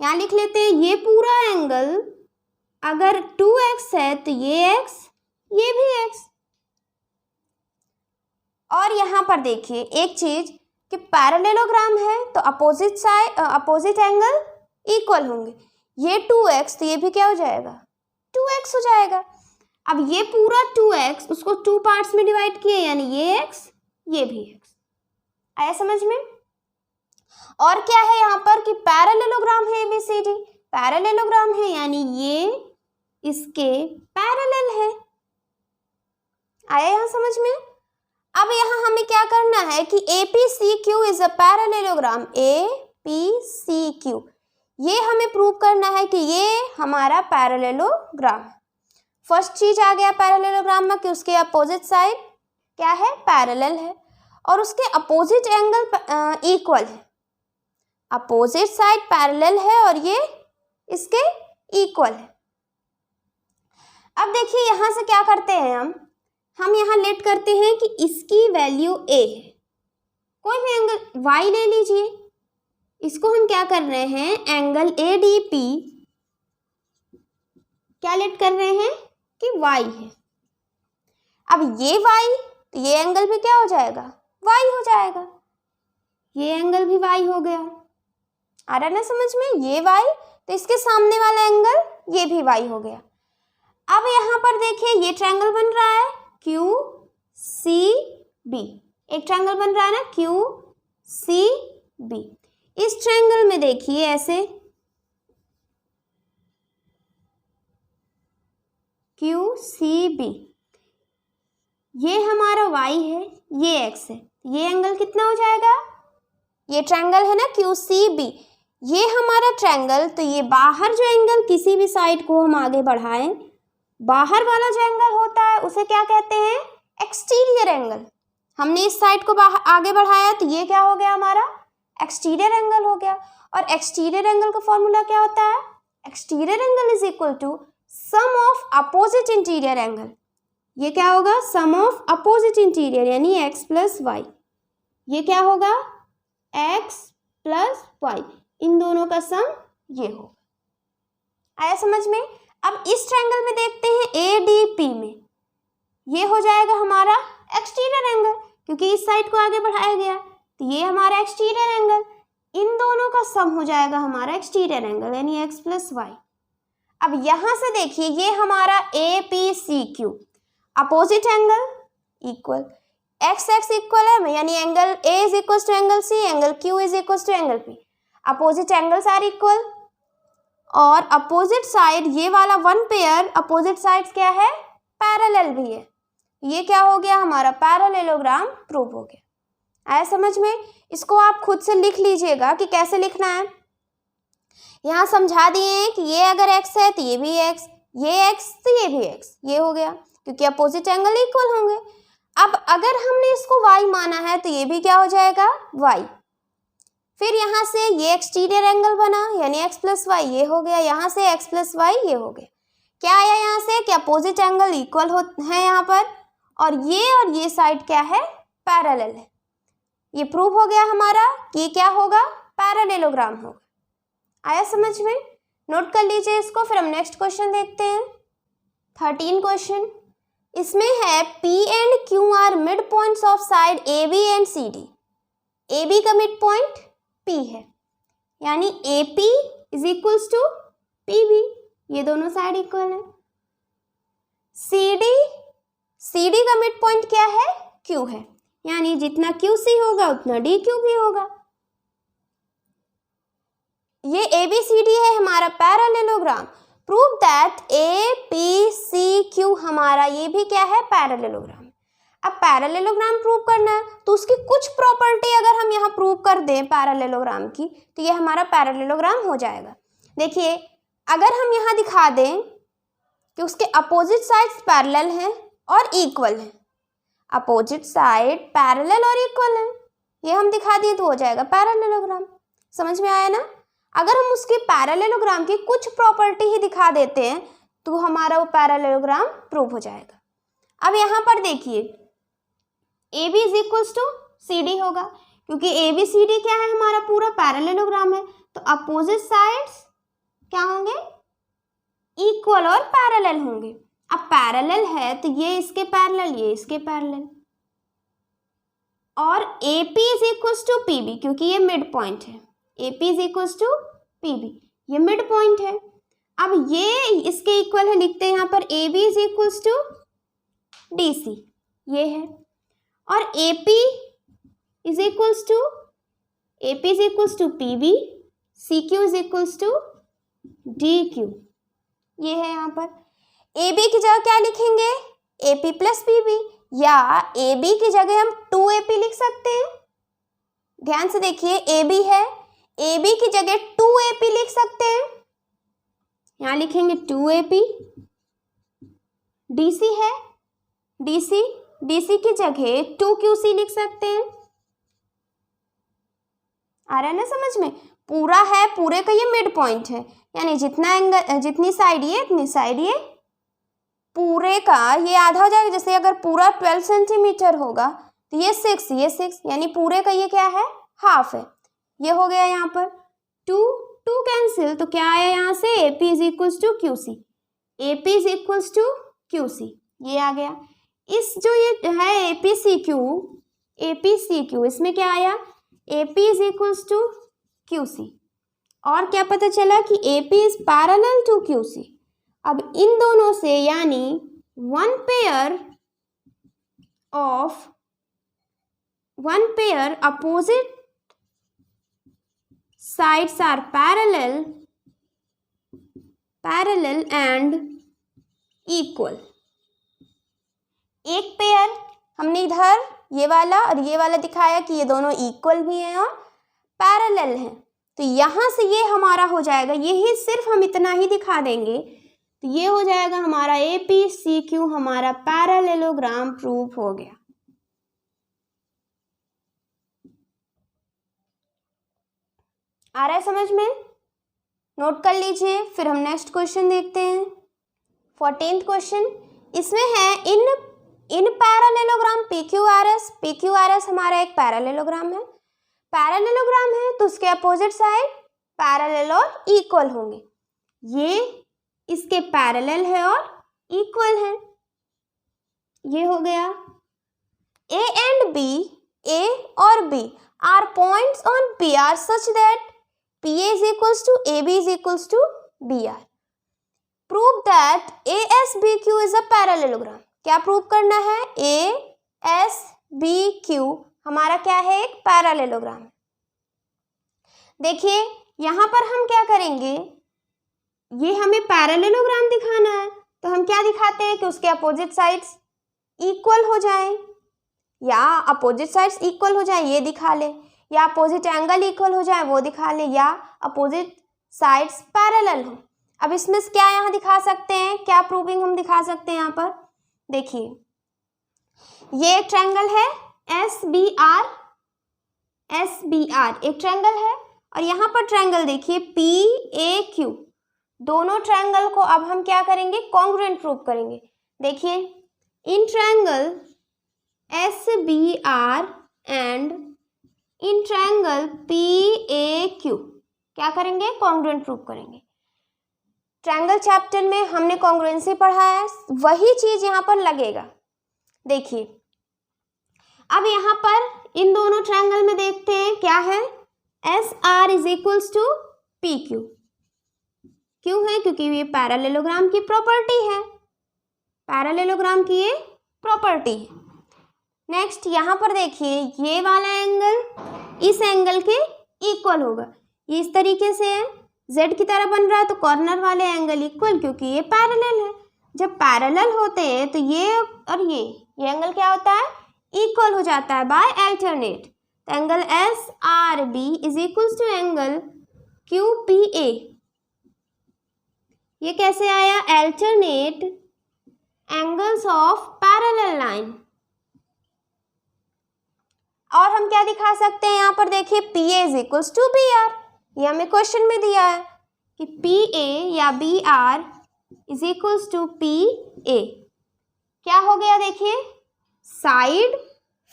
[SPEAKER 1] यहाँ लिख लेते हैं ये पूरा एंगल अगर 2x है तो ये x, ये भी x। और यहाँ पर देखिए एक चीज कि पैरेललोग्राम है तो अपोजिट एंगल इक्वल होंगे, ये 2x तो ये भी क्या हो जाएगा 2x हो जाएगा। अब ये पूरा 2x उसको 2 पार्ट्स में डिवाइड किए यानी ये x, ये भी x। आया समझ में। और क्या है यहाँ पर कि पैरेललोग्राम है ABCD, पैरेललोग्राम है यानी ये इसके पैरेलल है। आया यहाँ समझ में? अब यहाँ हमें क्या करना है कि APCQ is a parallelogram, APCQ ये हमें प्रूव करना है कि ये हमारा पैरेललोग्राम। फर्स्ट चीज आ गया पैरेललोग्राम में कि उसके अपोजिट साइड क्या है, पैरेलल है, और उसके अपोजिट एंगल इक्वल है। अपोजिट साइड पैरेलल है और ये इसके इक्वल है। अब देखिए यहाँ से क्या करते हैं हम यहाँ लेट करते हैं कि इसकी वैल्यू A है, कोई भी एंगल Y ले लीजिए, इसको हम क्या कर रहे हैं, एंगल ADP क्या लेट कर रहे हैं कि Y है। अब ये Y तो ये एंगल भी क्या हो जाएगा, Y हो जाएगा, ये एंगल भी Y हो गया। आ रहा है ना समझ में, ये Y तो इसके सामने वाला एंगल ये भी Y हो गया। अब यहाँ पर देखिए ये ट्रायंगल बन रहा है QCB, एक ट्रायंगल बन रहा है ना QCB। इस ट्रायंगल में देखिए ऐसे QCB, ये हमारा Y है, ये X है, ये एंगल कितना हो जाएगा, ये ट्रायंगल है ना QCB, ये हमारा ट्रायंगल, तो ये बाहर जो एंगल किसी भी साइड को हम आगे बढ़ाएं, बाहर वाला जो एंगल होता है उसे क्या कहते हैं, एक्सटीरियर एंगल। हमने इस साइड को आगे बढ़ाया तो ये क्या हो गया, हमारा एक्सटीरियर एंगल हो गया। और एक्सटीरियर एंगल का फॉर्मूला क्या होता है, exterior angle is equal to sum of opposite interior angle. ये क्या होगा, सम ऑफ अपोजिट इंटीरियर यानी x प्लस वाई, ये क्या होगा x प्लस वाई, इन दोनों का सम ये होगा। आया समझ में? अब इस ट्रायंगल में देखते हैं ADP में, ये हो जाएगा हमारा एक्सटीरियर एंगल, क्योंकि इस साइड को आगे बढ़ाया गया तो ये हमारा एक्सटीरियर एंगल, इन दोनों का सम हो जाएगा हमारा एक्सटीरियर एंगल यानी x प्लस वाई। अब यहाँ से देखिए ये हमारा APCQ, opposite angle equal, x equal है यानी angle A is equal to angle C, angle Q is equal to angle P, opposite angles are equal. और अपोजिट साइड ये वाला वन पेयर अपोजिट साइड्स क्या है, पैरेलल भी है, ये क्या हो गया हमारा पैरेललोग्राम प्रूव हो गया। आया समझ में? इसको आप खुद से लिख लीजिएगा कि कैसे लिखना है। यहाँ समझा दिए हैं कि ये अगर x है तो ये भी x, ये x तो ये भी x, ये हो गया क्योंकि अपोजिट एंगल इक्वल होंगे। अब अगर हमने इसको y माना है तो ये भी क्या हो जाएगा, y। फिर यहाँ से ये एक्सटीरियर एंगल बना यानी x प्लस वाई, ये हो गया, यहाँ से x प्लस वाई ये हो गया। क्या आया यहाँ से कि अपोजिट एंगल इक्वल है यहाँ पर, और ये साइड क्या है, पैरेलल है। ये प्रूव हो गया हमारा कि ये क्या होगा, पैरेललोग्राम होगा। आया समझ में? नोट कर लीजिए इसको। फिर हम नेक्स्ट क्वेश्चन देखते हैं 13 क्वेश्चन। इसमें है P and Q are mid points of side AB and CD। AB का मिड पॉइंट P है यानी AP is equals to PB, ये दोनों साइड इक्वल है। CD का मिड पॉइंट क्या है, Q है, यानी जितना QC होगा उतना DQ भी होगा। ये ABCD है हमारा पैरेललोग्राम। प्रूव दैट APCQ हमारा ये भी क्या है, पैरेललोग्राम। अब पैरेललोग्राम प्रूव करना है तो उसकी कुछ प्रॉपर्टी अगर हम यहाँ प्रूव कर दें पैरेललोग्राम की तो ये हमारा पैरेललोग्राम हो जाएगा। देखिए अगर हम यहाँ दिखा दें कि उसके अपोजिट साइड्स पैरेलल हैं और इक्वल हैं, अपोजिट साइड पैरेलल और इक्वल हैं, ये हम दिखा दिए तो हो जाएगा पैरेललोग्राम। समझ में आया ना? अगर हम उसके पैरेललोग्राम की कुछ प्रॉपर्टी ही दिखा देते हैं तो हमारा वो पैरेललोग्राम प्रूव हो जाएगा। अब यहाँ पर देखिए AB is equals to CD होगा, क्योंकि ABCD क्या है, हमारा पूरा पैरेललोग्राम है, तो अपोजिट साइड्स क्या होंगे, इक्वल और पैरेलल होंगे। अब पैरेलल है तो ये इसके पैरेलल, ये इसके पैरेलल, और AP is equals to PB क्योंकि ये मिड पॉइंट है, AP is equals to PB, ये मिड पॉइंट है। अब ये इसके इक्वल है, लिखते हैं यहाँ पर AB is equals to DC, ये है, और AP is equals to AP is equals to PB, CQ is equals to DQ। ये है यहाँ पर। AB की जगह क्या लिखेंगे? AP प्लस PB, या AB की जगह हम 2AP लिख सकते हैं। ध्यान से देखिए, AB है, AB की जगह 2AP लिख सकते हैं। यहाँ लिखेंगे 2AP। DC है, DC की जगह 2QC लिख सकते हैं। आ रहा है ना समझ में? पूरा है, पूरे का ये मिड पॉइंट है, यानी जितना एंगल, जितनी साइड ये, इतनी साइड ये, पूरे का ये आधा हो जाएगा। जैसे अगर पूरा 12 सेंटीमीटर होगा तो ये 6, यानी पूरे का ये क्या है? हाफ है। ये हो गया यहाँ पर 2 कैंसिल, तो क्या आया यहाँ से? AP is equals to QC, AP is equals to QC, ये आ गया। इस जो ये है APCQ, इसमें क्या आया? AP is equals to QC। और क्या पता चला कि AP is parallel to QC। अब इन दोनों से, यानी one pair opposite sides are parallel and equal। एक पेयर हमने इधर ये वाला और ये वाला दिखाया कि ये दोनों इक्वल भी हैं और पैरेलल हैं, तो यहाँ से ये हमारा हो जाएगा, यही सिर्फ हम इतना ही दिखा देंगे तो ये हो जाएगा हमारा APCQ, हमारा पैरेललोग्राम प्रूफ हो गया। आ रहा है समझ में? नोट कर लीजिए। फिर हम नेक्स्ट क्वेश्चन देखते हैं, 14th क्वेश्चन। इसमें है इन पैरेललोग्राम PQRS हमारा एक पैरेललोग्राम है। पैरेललोग्राम है तो उसके अपोजिट साइड पैरेलल और इक्वल होंगे। ये इसके पैरेलल है और इक्वल है। ये हो गया। A and B, A और B are points on PR such that PA is equals to AB is equals to BR. Prove that ASBQ is a parallelogram। क्या प्रूव करना है? ASBQ हमारा क्या है? एक पैरेललोग्राम। देखिए यहाँ पर हम क्या करेंगे, ये हमें पैरेललोग्राम दिखाना है तो हम क्या दिखाते हैं कि उसके अपोजिट साइड्स इक्वल हो जाए, या अपोजिट साइड्स इक्वल हो जाए ये दिखा ले, या अपोजिट एंगल इक्वल हो जाए वो दिखा ले, या अपोजिट साइड्स पैरेलल हो। अब इसमें क्या यहाँ दिखा सकते हैं, क्या प्रूविंग हम दिखा सकते हैं? यहाँ पर देखिए, ये एक ट्रायंगल है SBR एक ट्रायंगल है, और यहाँ पर ट्रायंगल देखिए PAQ। दोनों ट्रायंगल को अब हम क्या करेंगे? कॉन्ग्रुएंट प्रूव करेंगे। देखिए in triangle SBR and in triangle PAQ क्या करेंगे? कॉन्ग्रुएंट प्रूव करेंगे। ट्रायंगल चैप्टर में हमने कॉन्ग्रुएंसी पढ़ा है, वही चीज यहाँ पर लगेगा। देखिए अब यहाँ पर इन दोनों ट्रायंगल में देखते हैं क्या है? SR is equals to PQ। क्यों है? क्योंकि ये पैरेललोग्राम की प्रॉपर्टी है, पैरेललोग्राम की ये प्रॉपर्टी है। नेक्स्ट यहाँ पर देखिए, ये वाला एंगल इस एंगल के इक्वल होगा। ये इस तरीके से है, Z की तरह बन रहा है तो कॉर्नर वाले एंगल इक्वल, क्योंकि ये पैरेलल है। जब पैरेलल होते हैं तो ये और ये एंगल क्या होता है? इक्वल हो जाता है बाय अल्टरनेट। तो angle SRB is equals to angle QPA। ये कैसे आया? Alternate angles of parallel line. और हम क्या दिखा सकते हैं? यहाँ पर देखिए PA is equals to BR। ये हमें क्वेश्चन में दिया है कि PA या BR is equals to PA। क्या हो गया? देखिए साइड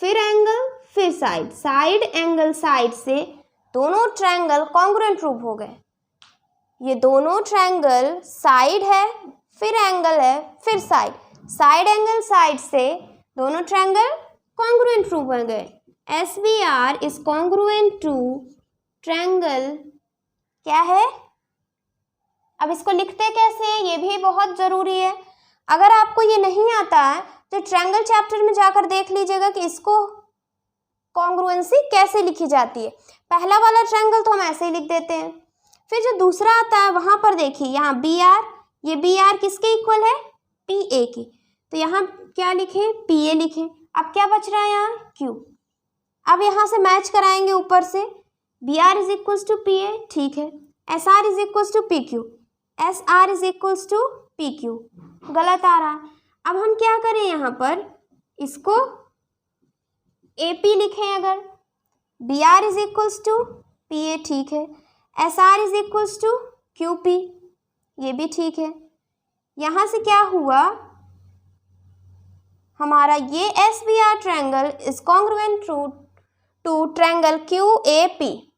[SPEAKER 1] फिर एंगल फिर साइड, साइड एंगल साइड से दोनों ट्रायंगल कॉन्ग्रुएंट प्रूव हो गए। ये दोनों ट्रायंगल साइड है फिर एंगल है फिर साइड, साइड एंगल साइड से दोनों ट्रायंगल कॉन्ग्रुएंट प्रूव हो गए। SBR is congruent to triangle क्या है? अब इसको लिखते कैसे हैं ये भी बहुत ज़रूरी है। अगर आपको ये नहीं आता है तो ट्रायंगल चैप्टर में जाकर देख लीजिएगा कि इसको कॉन्ग्रुएंसी कैसे लिखी जाती है। पहला वाला ट्रायंगल तो हम ऐसे ही लिख देते हैं। फिर जो दूसरा आता है वहाँ पर देखिए, यहाँ बी आर, ये बी आर किसके इक्वल है, पी ए की, तो यहाँ क्या लिखें, पी ए लिखें। अब क्या बच रहा है यहाँ, क्यू। अब यहाँ से मैच कराएंगे ऊपर से, B R is equals to P A, ठीक है, S R is equals to P Q, S R is equals to P Q, गलत आ रहा है। अब हम क्या करें, यहाँ पर इसको ए पी लिखें, अगर B R is equals to P A, ठीक है, S R is equals to Q P, ये भी ठीक है। यहाँ से क्या हुआ, हमारा ये S B R triangle is congruent to triangle Q A P.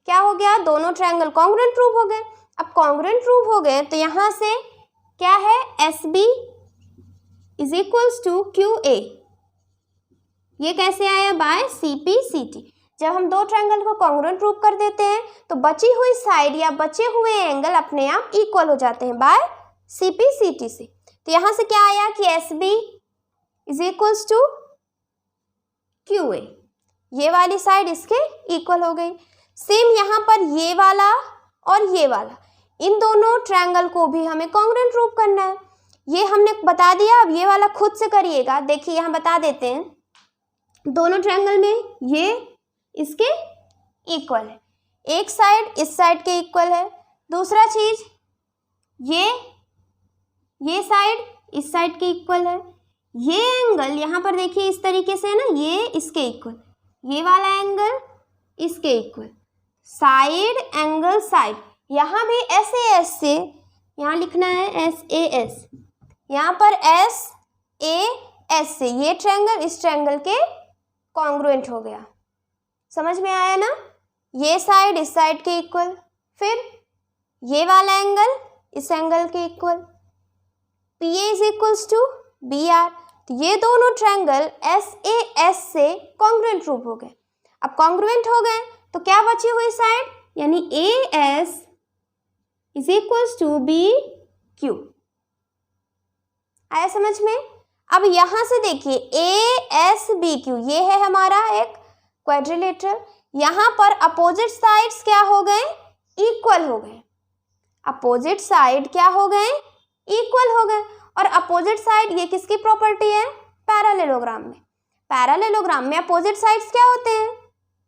[SPEAKER 1] क्या हो गया, दोनों ट्रायंगल कॉन्ग्रुएंट प्रूव हो गए। अब कॉन्ग्रुएंट प्रूव हो गए तो यहाँ से क्या है, S B is equals to Q A, ये कैसे आया, by C P C T. जब हम दो ट्रायंगल को कॉन्ग्रुएंट प्रूव कर देते हैं तो बची हुई साइड या बचे हुए एंगल अपने आप इक्वल हो जाते हैं by C P C T से। तो यहाँ से क्या आया कि S B is equals to Q A, ये वाली साइड इसके इक्वल हो गई। सेम यहाँ पर ये वाला और ये वाला, इन दोनों ट्रायंगल को भी हमें कॉन्ग्रुएंट प्रूव करना है। ये हमने बता दिया, अब ये वाला खुद से करिएगा। देखिए यहाँ बता देते हैं, दोनों ट्रायंगल में ये इसके इक्वल है, एक साइड इस साइड के इक्वल है। दूसरा चीज, ये साइड इस साइड के इक्वल है। ये एंगल यहाँ पर देखिए इस तरीके से है ना, ये इसके इक्वल, ये वाला एंगल इसके इक्वल, साइड एंगल साइड। यहाँ भी एस ए एस से, यहाँ लिखना है एस ए एस, यहाँ पर एस ए एस से ये ट्रायंगल इस ट्रायंगल के कॉन्ग्रुएंट हो गया। समझ में आया ना, ये साइड इस साइड के इक्वल, फिर ये वाला एंगल इस एंगल के equal, P A is equals to B R. तो ये दोनों ट्रायंगल एस ए एस से कॉन्ग्रुएंट प्रूव हो गए। अब कॉन्ग्रुएंट हो गए तो क्या बची हुई साइड, यानी A S is equals to B Q. आया समझ में। अब यहां से देखिए ए एस बी क्यू, ये है हमारा एक क्वाड्रिलेटरल। यहां पर अपोजिट साइड्स क्या हो गए, इक्वल हो गए। अपोजिट साइड क्या हो गए, इक्वल हो गए। और अपोजिट साइड ये किसकी प्रॉपर्टी है, पैरेललोग्राम में। पैरेललोग्राम में अपोजिट साइड्स क्या होते हैं,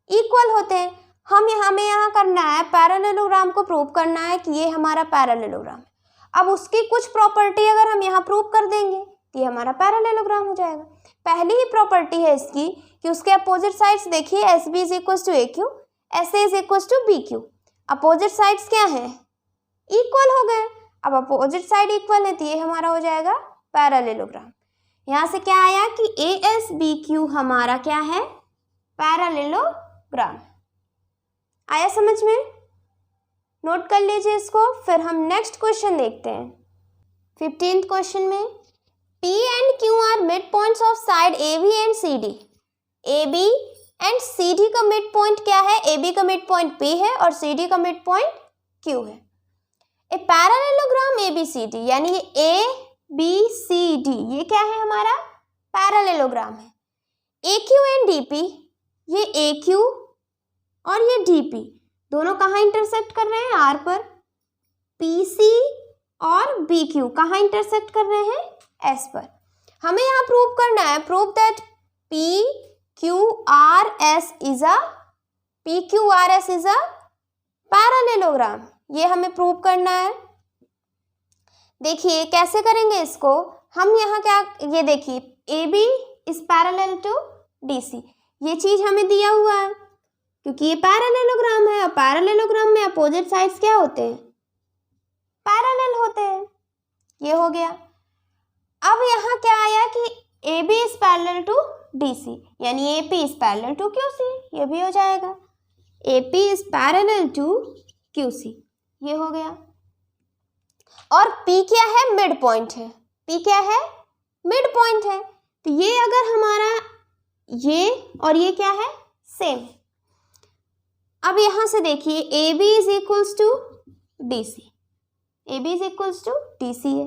[SPEAKER 1] इक्वल होते हैं। हमें यहाँ करना है, पैरेललोग्राम को प्रूव करना है कि ये हमारा पैरेललोग्राम है। अब उसकी कुछ प्रॉपर्टी अगर हम यहाँ प्रूव कर देंगे तो ये हमारा पैरेललोग्राम हो जाएगा। पहली ही प्रॉपर्टी है इसकी कि उसके अपोजिट साइड्स देखिए, S B is equal to A Q, S A is equal to B Q. Opposite sides क्या है, इक्वल हो गए। अब अपोजिट साइड इक्वल है तो ये हमारा हो जाएगा पैरेललोग्राम। यहाँ से क्या आया कि ए एस बी क्यू हमारा क्या है, पैरेललोग्राम। आया समझ में, नोट कर लीजिए इसको। फिर हम नेक्स्ट क्वेश्चन देखते हैं। 15th क्वेश्चन में, P and Q are mid points of side AB and CD। AB and CD का मिड पॉइंट क्या है, AB का मिड पॉइंट P है और CD का मिड पॉइंट Q है। ए पैरेललोग्राम ABCD, यानी ये ABCD ये क्या है, हमारा पैरेललोग्राम है। AQ एंड DP, ये AQ और ये DP दोनों कहाँ इंटरसेक्ट कर रहे हैं, R पर। PC और BQ कहाँ इंटरसेक्ट कर रहे हैं, S पर। हमें यहाँ प्रूव करना है, prove that PQRS is a parallelogram. ये हमें प्रूव करना है। देखिए कैसे करेंगे इसको हम, यहाँ क्या, ये देखिए AB is parallel to DC, ये चीज हमें दिया हुआ है क्योंकि ये पैरेललोग्राम है और पैरेललोग्राम में अपोजिट साइड्स क्या होते हैं, पैरेलल होते हैं। ये हो गया। अब यहाँ क्या आया कि AB is parallel to DC, यानी AP is parallel to QC, ये भी हो जाएगा। AP is parallel to QC, ये हो गया। और P क्या है, मिड पॉइंट है। P क्या है, मिड पॉइंट है। तो ये अगर हमारा ये और ये क्या है, सेम। अब यहां से देखिए AB is equals to DC, AB is equals to DC है।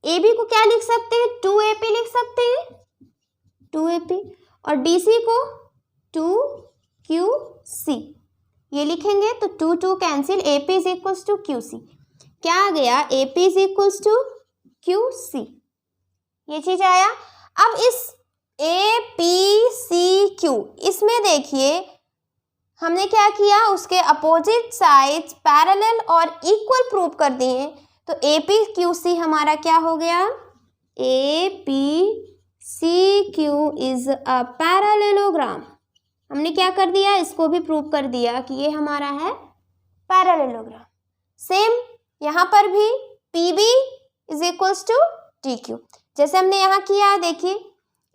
[SPEAKER 1] AB को क्या लिख सकते हैं, 2AP लिख सकते हैं, 2AP। और DC को 2QC, ये लिखेंगे तो 2 cancel, AP is equals to QC। क्या आ गया? AP is equals to QC, ये चीज आया। अब इस APCQ, इसमें देखिए हमने क्या किया, उसके अपोजिट साइड्स पैरेलल और इक्वल प्रूव कर दिए। तो APQC हमारा क्या हो गया? APCQ is a parallelogram. हमने क्या कर दिया, इसको भी प्रूव कर दिया कि ये हमारा है पैरेललोग्राम। सेम यहाँ पर भी PB is equals to DQ, जैसे हमने यहाँ किया। देखिए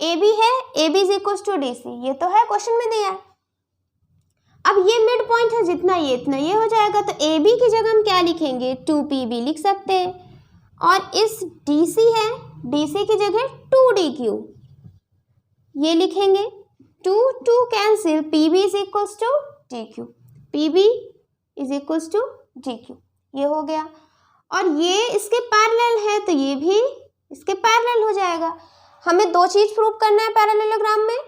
[SPEAKER 1] AB है, AB is equals to DC, ये तो है क्वेश्चन में दिया है। अब ये मिड पॉइंट है, जितना ये इतना ये हो जाएगा, तो AB की जगह हम क्या लिखेंगे? 2PB लिख सकते हैं। और इस DC है, DC की जगह 2DQ ये लिखेंगे। 2 cancel, PB is equals to DQ, PB is equals to DQ, ये हो गया। और ये इसके पैरेलल है तो ये भी इसके पैरेलल हो जाएगा। हमें दो चीज प्रूव करना है पैरेललोग्राम में,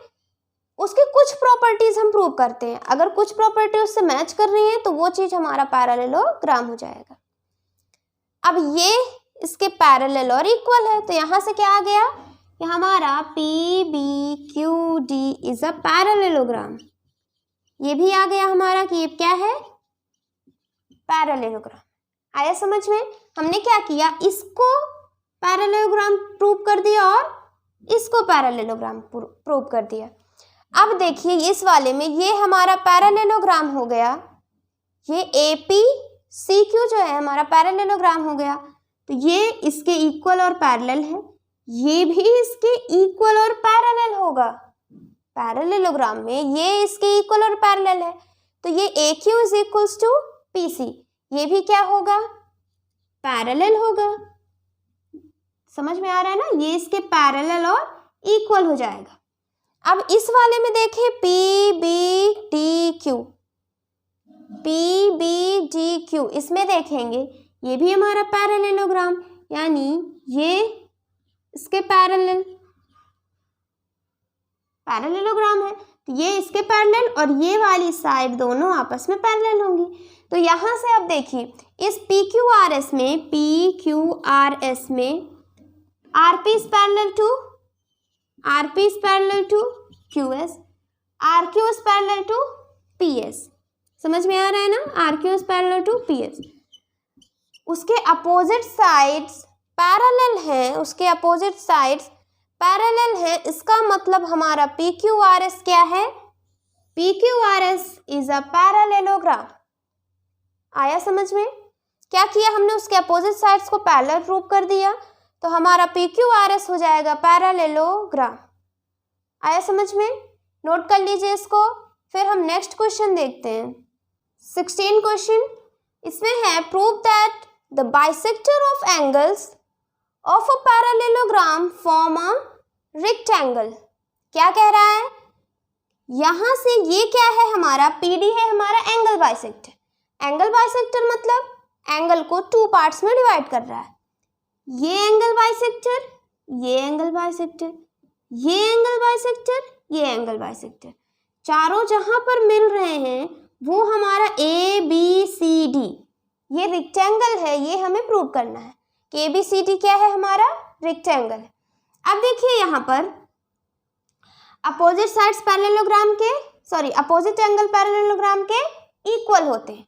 [SPEAKER 1] उसकी कुछ प्रॉपर्टीज हम प्रूव करते हैं। अगर कुछ प्रॉपर्टी उससे मैच कर रही है तो वो चीज हमारा पैरेललोग्राम हो जाएगा। अब ये इसके पैरेलल और इक्वल है, तो यहाँ से क्या आ गया? ये हमारा PBQD इज अ पैरेललोग्राम। ये भी आ गया हमारा कि ये क्या है? पैरेललोग्राम। आया समझ में? हमने क्या किया, इसको पैरेललोग्राम प्रूव कर दिया और इसको पैरेललोग्राम प्रूव कर दिया। अब देखिए इस वाले में ये हमारा पैरेललोग्राम हो गया, ये APCQ जो है हमारा पैरेललोग्राम हो गया। तो ये इसके इक्वल और पैरेलल है, ये भी इसके इक्वल और पैरेलल होगा। पैरेललोग्राम में ये इसके इक्वल और पैरेलल है, तो ये AQ is equals to PC, ये भी क्या होगा? पैरेलल होगा। समझ में आ रहा है ना? ये इसके पैरेलल और इक्वल हो जाएगा। अब इस वाले में देखें PBDQ, इसमें देखेंगे ये भी हमारा पैरेललोग्राम, यानी ये इसके पैरेललोग्राम है, तो ये इसके पैरेलल और ये वाली साइड दोनों आपस में पैरेलल होंगी। तो यहाँ से अब देखिए इस PQRS में RP is parallel to QS, RQ is parallel to PS। समझ में आ रहा है ना? RQ is parallel to PS। उसके अपोजिट साइड्स पैरेलल हैं, इसका मतलब हमारा PQRS क्या है? PQRS is a parallelogram. आया समझ में? क्या किया हमने? उसके अपोजिट साइड्स को पैरेलल प्रूव कर दिया, तो हमारा PQRS हो जाएगा पैरेललोग्राम। आया समझ में? नोट कर लीजिए इसको। फिर हम नेक्स्ट क्वेश्चन देखते हैं, 16 क्वेश्चन। इसमें है prove that the bisector of angles of a parallelogram form a rectangle. क्या कह रहा है? यहाँ से ये क्या है? हमारा PD है, हमारा एंगल बाइसेक्टर। एंगल बाइसेक्टर मतलब एंगल को 2 पार्ट्स में डिवाइड कर रहा है। ये एंगल बाइसेक्टर, ये एंगल बाइसेक्टर, ये एंगल बाइसेक्टर, ये एंगल बाइसेक्टर, चारों जहां पर मिल रहे हैं वो हमारा ABCD, ये रेक्टेंगल है। ये हमें प्रूव करना है कि ABCD क्या है? हमारा रेक्टेंगल है। अब देखिए यहाँ पर अपोजिट साइड्स पैरेललोग्राम के अपोजिट एंगल पैरेललोग्राम के इक्वल होते हैं।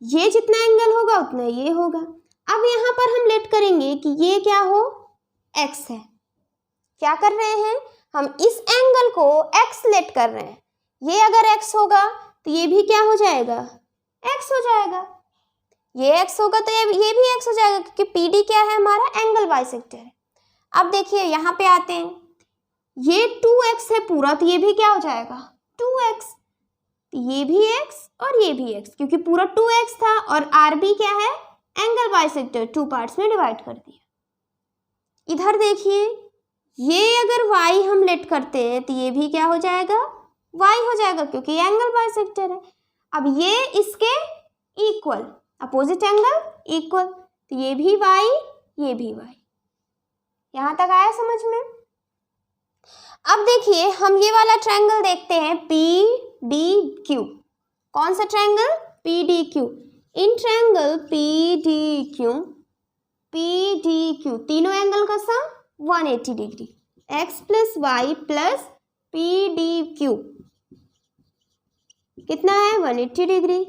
[SPEAKER 1] ये जितना एंगल होगा उतना ये होगा। अब यहाँ पर हम लेट करेंगे कि ये क्या हो? X है। क्या कर रहे हैं हम? इस एंगल को X लेट कर रहे हैं। ये अगर X होगा तो ये भी क्या हो जाएगा? X हो जाएगा। ये X होगा तो ये भी X हो जाएगा, क्योंकि PD क्या है? हमारा एंगल बाइसेक्टर है। अब देखिए यहाँ पे आते हैं, ये 2X है पूरा, तो ये भी क्या हो जाएगा? 2X। ये भी X और ये भी X, क्योंकि पूरा 2X था। और RB क्या है? एंगल बाइसेक्टर, 2 पार्ट्स में डिवाइड कर दिया। इधर देखिए, ये अगर Y हम लेट करते हैं तो ये भी क्या हो जाएगा? Y हो जाएगा, क्योंकि ये एंगल बाइसेक्टर है। अब ये इसके इक्वल, अपोजिट एंगल इक्वल, तो ये भी Y, ये भी Y। यहाँ तक आया समझ में? अब देखिए हम ये वाला ट्रायंगल देखते हैं पी डी क्यू। कौन सा triangle? P D Q. In triangle P D Q तीनों एंगल का sum 180 degree. X plus Y plus P D Q कितना है? 180 डिग्री।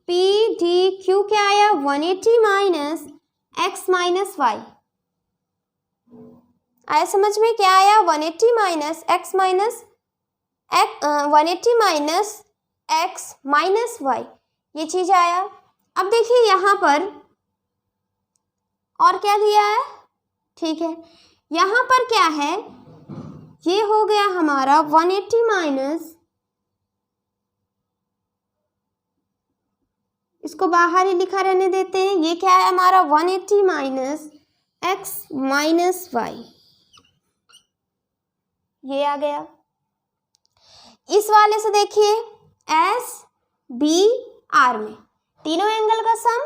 [SPEAKER 1] पी डी क्यू क्या आया? 180 माइनस एक्स माइनस वाई। आया समझ में? क्या आया? 180 minus X minus 180 minus X minus Y, ये चीज आया। अब देखिए यहाँ पर और क्या दिया है? ठीक है, यहाँ पर क्या है? ये हो गया हमारा 180 माइनस, इसको बाहर ही लिखा रहने देते हैं। ये क्या है हमारा? 180 माइनस एक्स माइनस वाई, ये आ गया। इस वाले से देखिए एस बी आर में तीनों एंगल का sum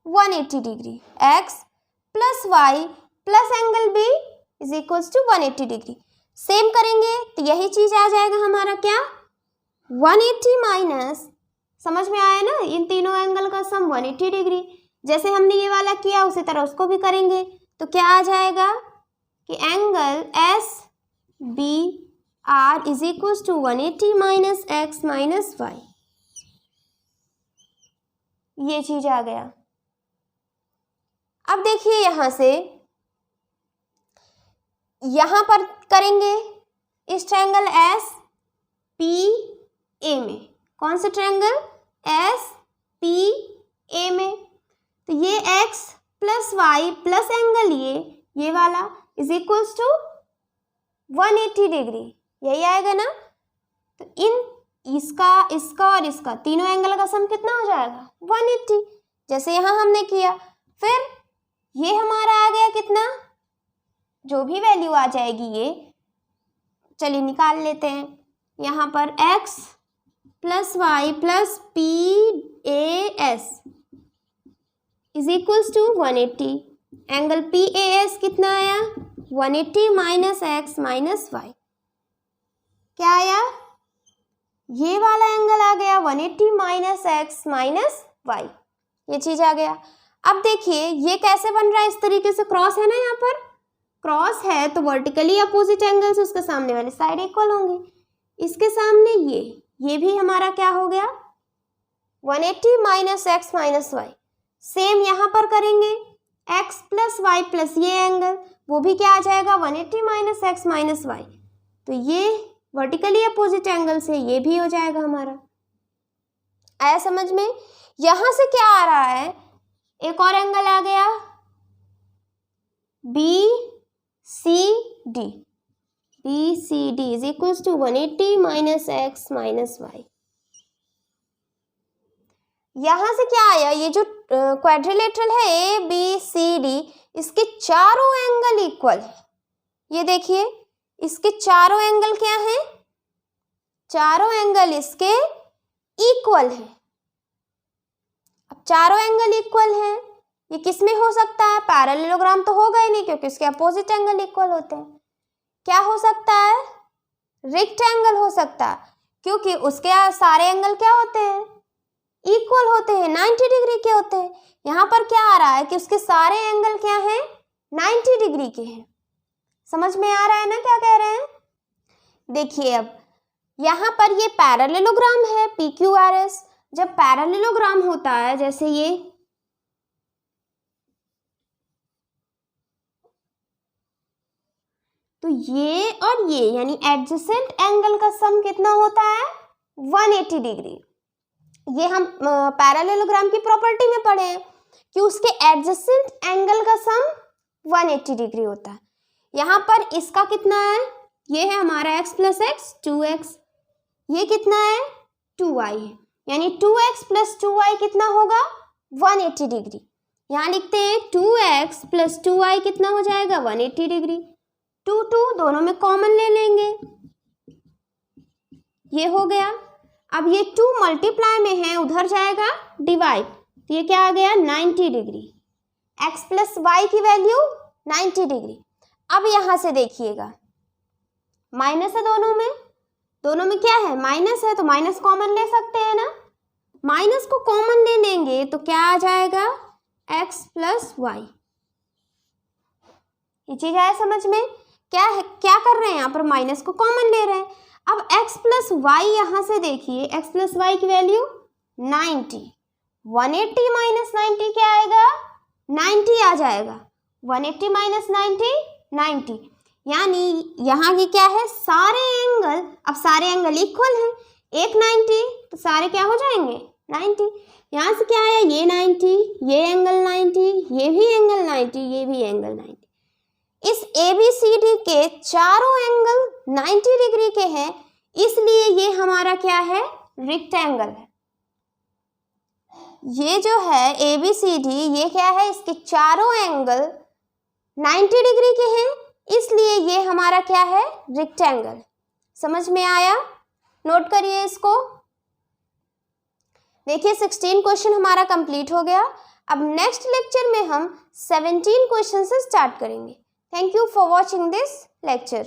[SPEAKER 1] 180 degree. X plus Y plus angle B is equals to 180 degree. Same करेंगे तो यही चीज आ जाएगा हमारा क्या? 180 माइनस, समझ में आया ना? इन तीनों एंगल का सम 180 डिग्री। जैसे हमने ये वाला किया उसी तरह उसको भी करेंगे तो क्या आ जाएगा कि angle S B R is equals to 180 minus X minus Y, ये चीज आ गया। अब देखिए यहां से यहां पर करेंगे इस ट्रायंगल एस पी ए में। कौन सा ट्रायंगल? एस पी ए में। तो ये X plus Y plus angle ये वाला इज इक्वल्स टू 180 डिग्री, यही आएगा ना? तो इन इसका और इसका तीनों एंगल का सम कितना हो जाएगा? 180, जैसे यहाँ हमने किया। फिर ये हमारा आ गया कितना? जो भी वैल्यू आ जाएगी ये, चलिए निकाल लेते हैं। यहाँ पर x plus Y plus P A S is equals to 180। Angle P A S कितना आया? 180 माइनस एक्स माइनस वाई। क्या आया? ये वाला एंगल आ गया 180 माइनस एक्स माइनस वाई, ये चीज आ गया। अब देखिए ये कैसे बन रहा है? इस तरीके से क्रॉस है ना, यहाँ पर क्रॉस है तो वर्टिकली अपोजिट एंगल से उसके सामने वाली साइड इक्वल होंगे। इसके सामने ये भी हमारा क्या हो गया? 180 minus X minus Y. Same यहाँ पर करेंगे एक्स प्लस वाई प्लस ये एंगल, वो भी क्या आ जाएगा? 180 माइनस एक्स माइनस वाई। तो ये वर्टिकली अपोजिट एंगल से ये भी हो जाएगा हमारा। आया समझ में? यहां से क्या आ रहा है? एक और एंगल आ गया B C D is equals to 180 minus X minus Y. यहां से क्या आया? ये जो क्वाड्रिलेटरल है ए बी सी डी, इसके चारों एंगल इक्वल है। ये देखिए इसके चारों एंगल क्या हैं? चारों एंगल इसके इक्वल है। अब चारों एंगल इक्वल हैं, ये किस में हो सकता है? पैरेललोग्राम तो होगा ही नहीं क्योंकि इसके अपोजिट एंगल इक्वल होते हैं। क्या हो सकता है? रेक्टेंगल हो सकता है क्योंकि उसके सारे एंगल क्या होते हैं? इक्वल होते हैं, 90 डिग्री के होते हैं। यहाँ पर क्या आ रहा है कि उसके सारे एंगल क्या हैं? 90 डिग्री के हैं। समझ में आ रहा है ना क्या कह रहे हैं? देखिए अब यहाँ पर ये पैरेललोग्राम है PQRS। जब पैरेललोग्राम होता है जैसे ये, तो ये और ये यानी एडजेसेंट एंगल का सम कितना होता है? 180 डिग्री। ये हम पैरेललोग्राम की प्रॉपर्टी में पढ़े हैं कि उसके एडजेसेंट एंगल का सम 180 डिग्री होता है। यहाँ पर इसका कितना है? ये है हमारा x प्लस एक्स 2x, ये कितना है? 2y है, यानी 2x प्लस 2y कितना होगा? 180 डिग्री। यहाँ लिखते हैं 2x प्लस 2y कितना हो जाएगा? 180 डिग्री। 2 दोनों में कॉमन ले लेंगे, ये हो गया। अब ये 2 मल्टीप्लाई में है, उधर जाएगा डिवाइड, तो ये क्या आ गया? 90 डिग्री। x प्लस वाई की वैल्यू 90 डिग्री। अब यहाँ से देखिएगा माइनस है दोनों में क्या है, माइनस है, तो माइनस कॉमन ले सकते हैं ना। माइनस को कॉमन ले लेंगे तो क्या आ जाएगा, x प्लस वाई। ये चीज आया समझ में, क्या है, क्या कर रहे हैं यहाँ पर, माइनस को कॉमन ले रहे हैं। अब x प्लस वाई यहाँ से देखिए, x प्लस वाई की वैल्यू 90, 180 माइनस 90 क्या आएगा, 90 आ जाएगा। 180 माइनस 90, 90, यानी यहाँ की क्या है, सारे एंगल, अब सारे एंगल इक्वल हैं, एक 90 तो सारे क्या हो जाएंगे 90। यहाँ से क्या आया, ये 90, ये एंगल 90, ये भी एंगल 90, ये भी एंगल 90। इस ABCD के चारों एंगल 90 डिग्री के हैं, इसलिए ये हमारा क्या है, रेक्टेंगल है। ये जो है ABCD, ये क्या है, इसके चारों एंगल 90 डिग्री के हैं, इसलिए ये हमारा क्या है, रेक्टेंगल। समझ में आया, नोट करिए इसको। देखिए 16 क्वेश्चन हमारा कंप्लीट हो गया। अब नेक्स्ट लेक्चर में हम 17 क्वेश्चन से स्टार्ट करेंगे। Thank you for watching this lecture.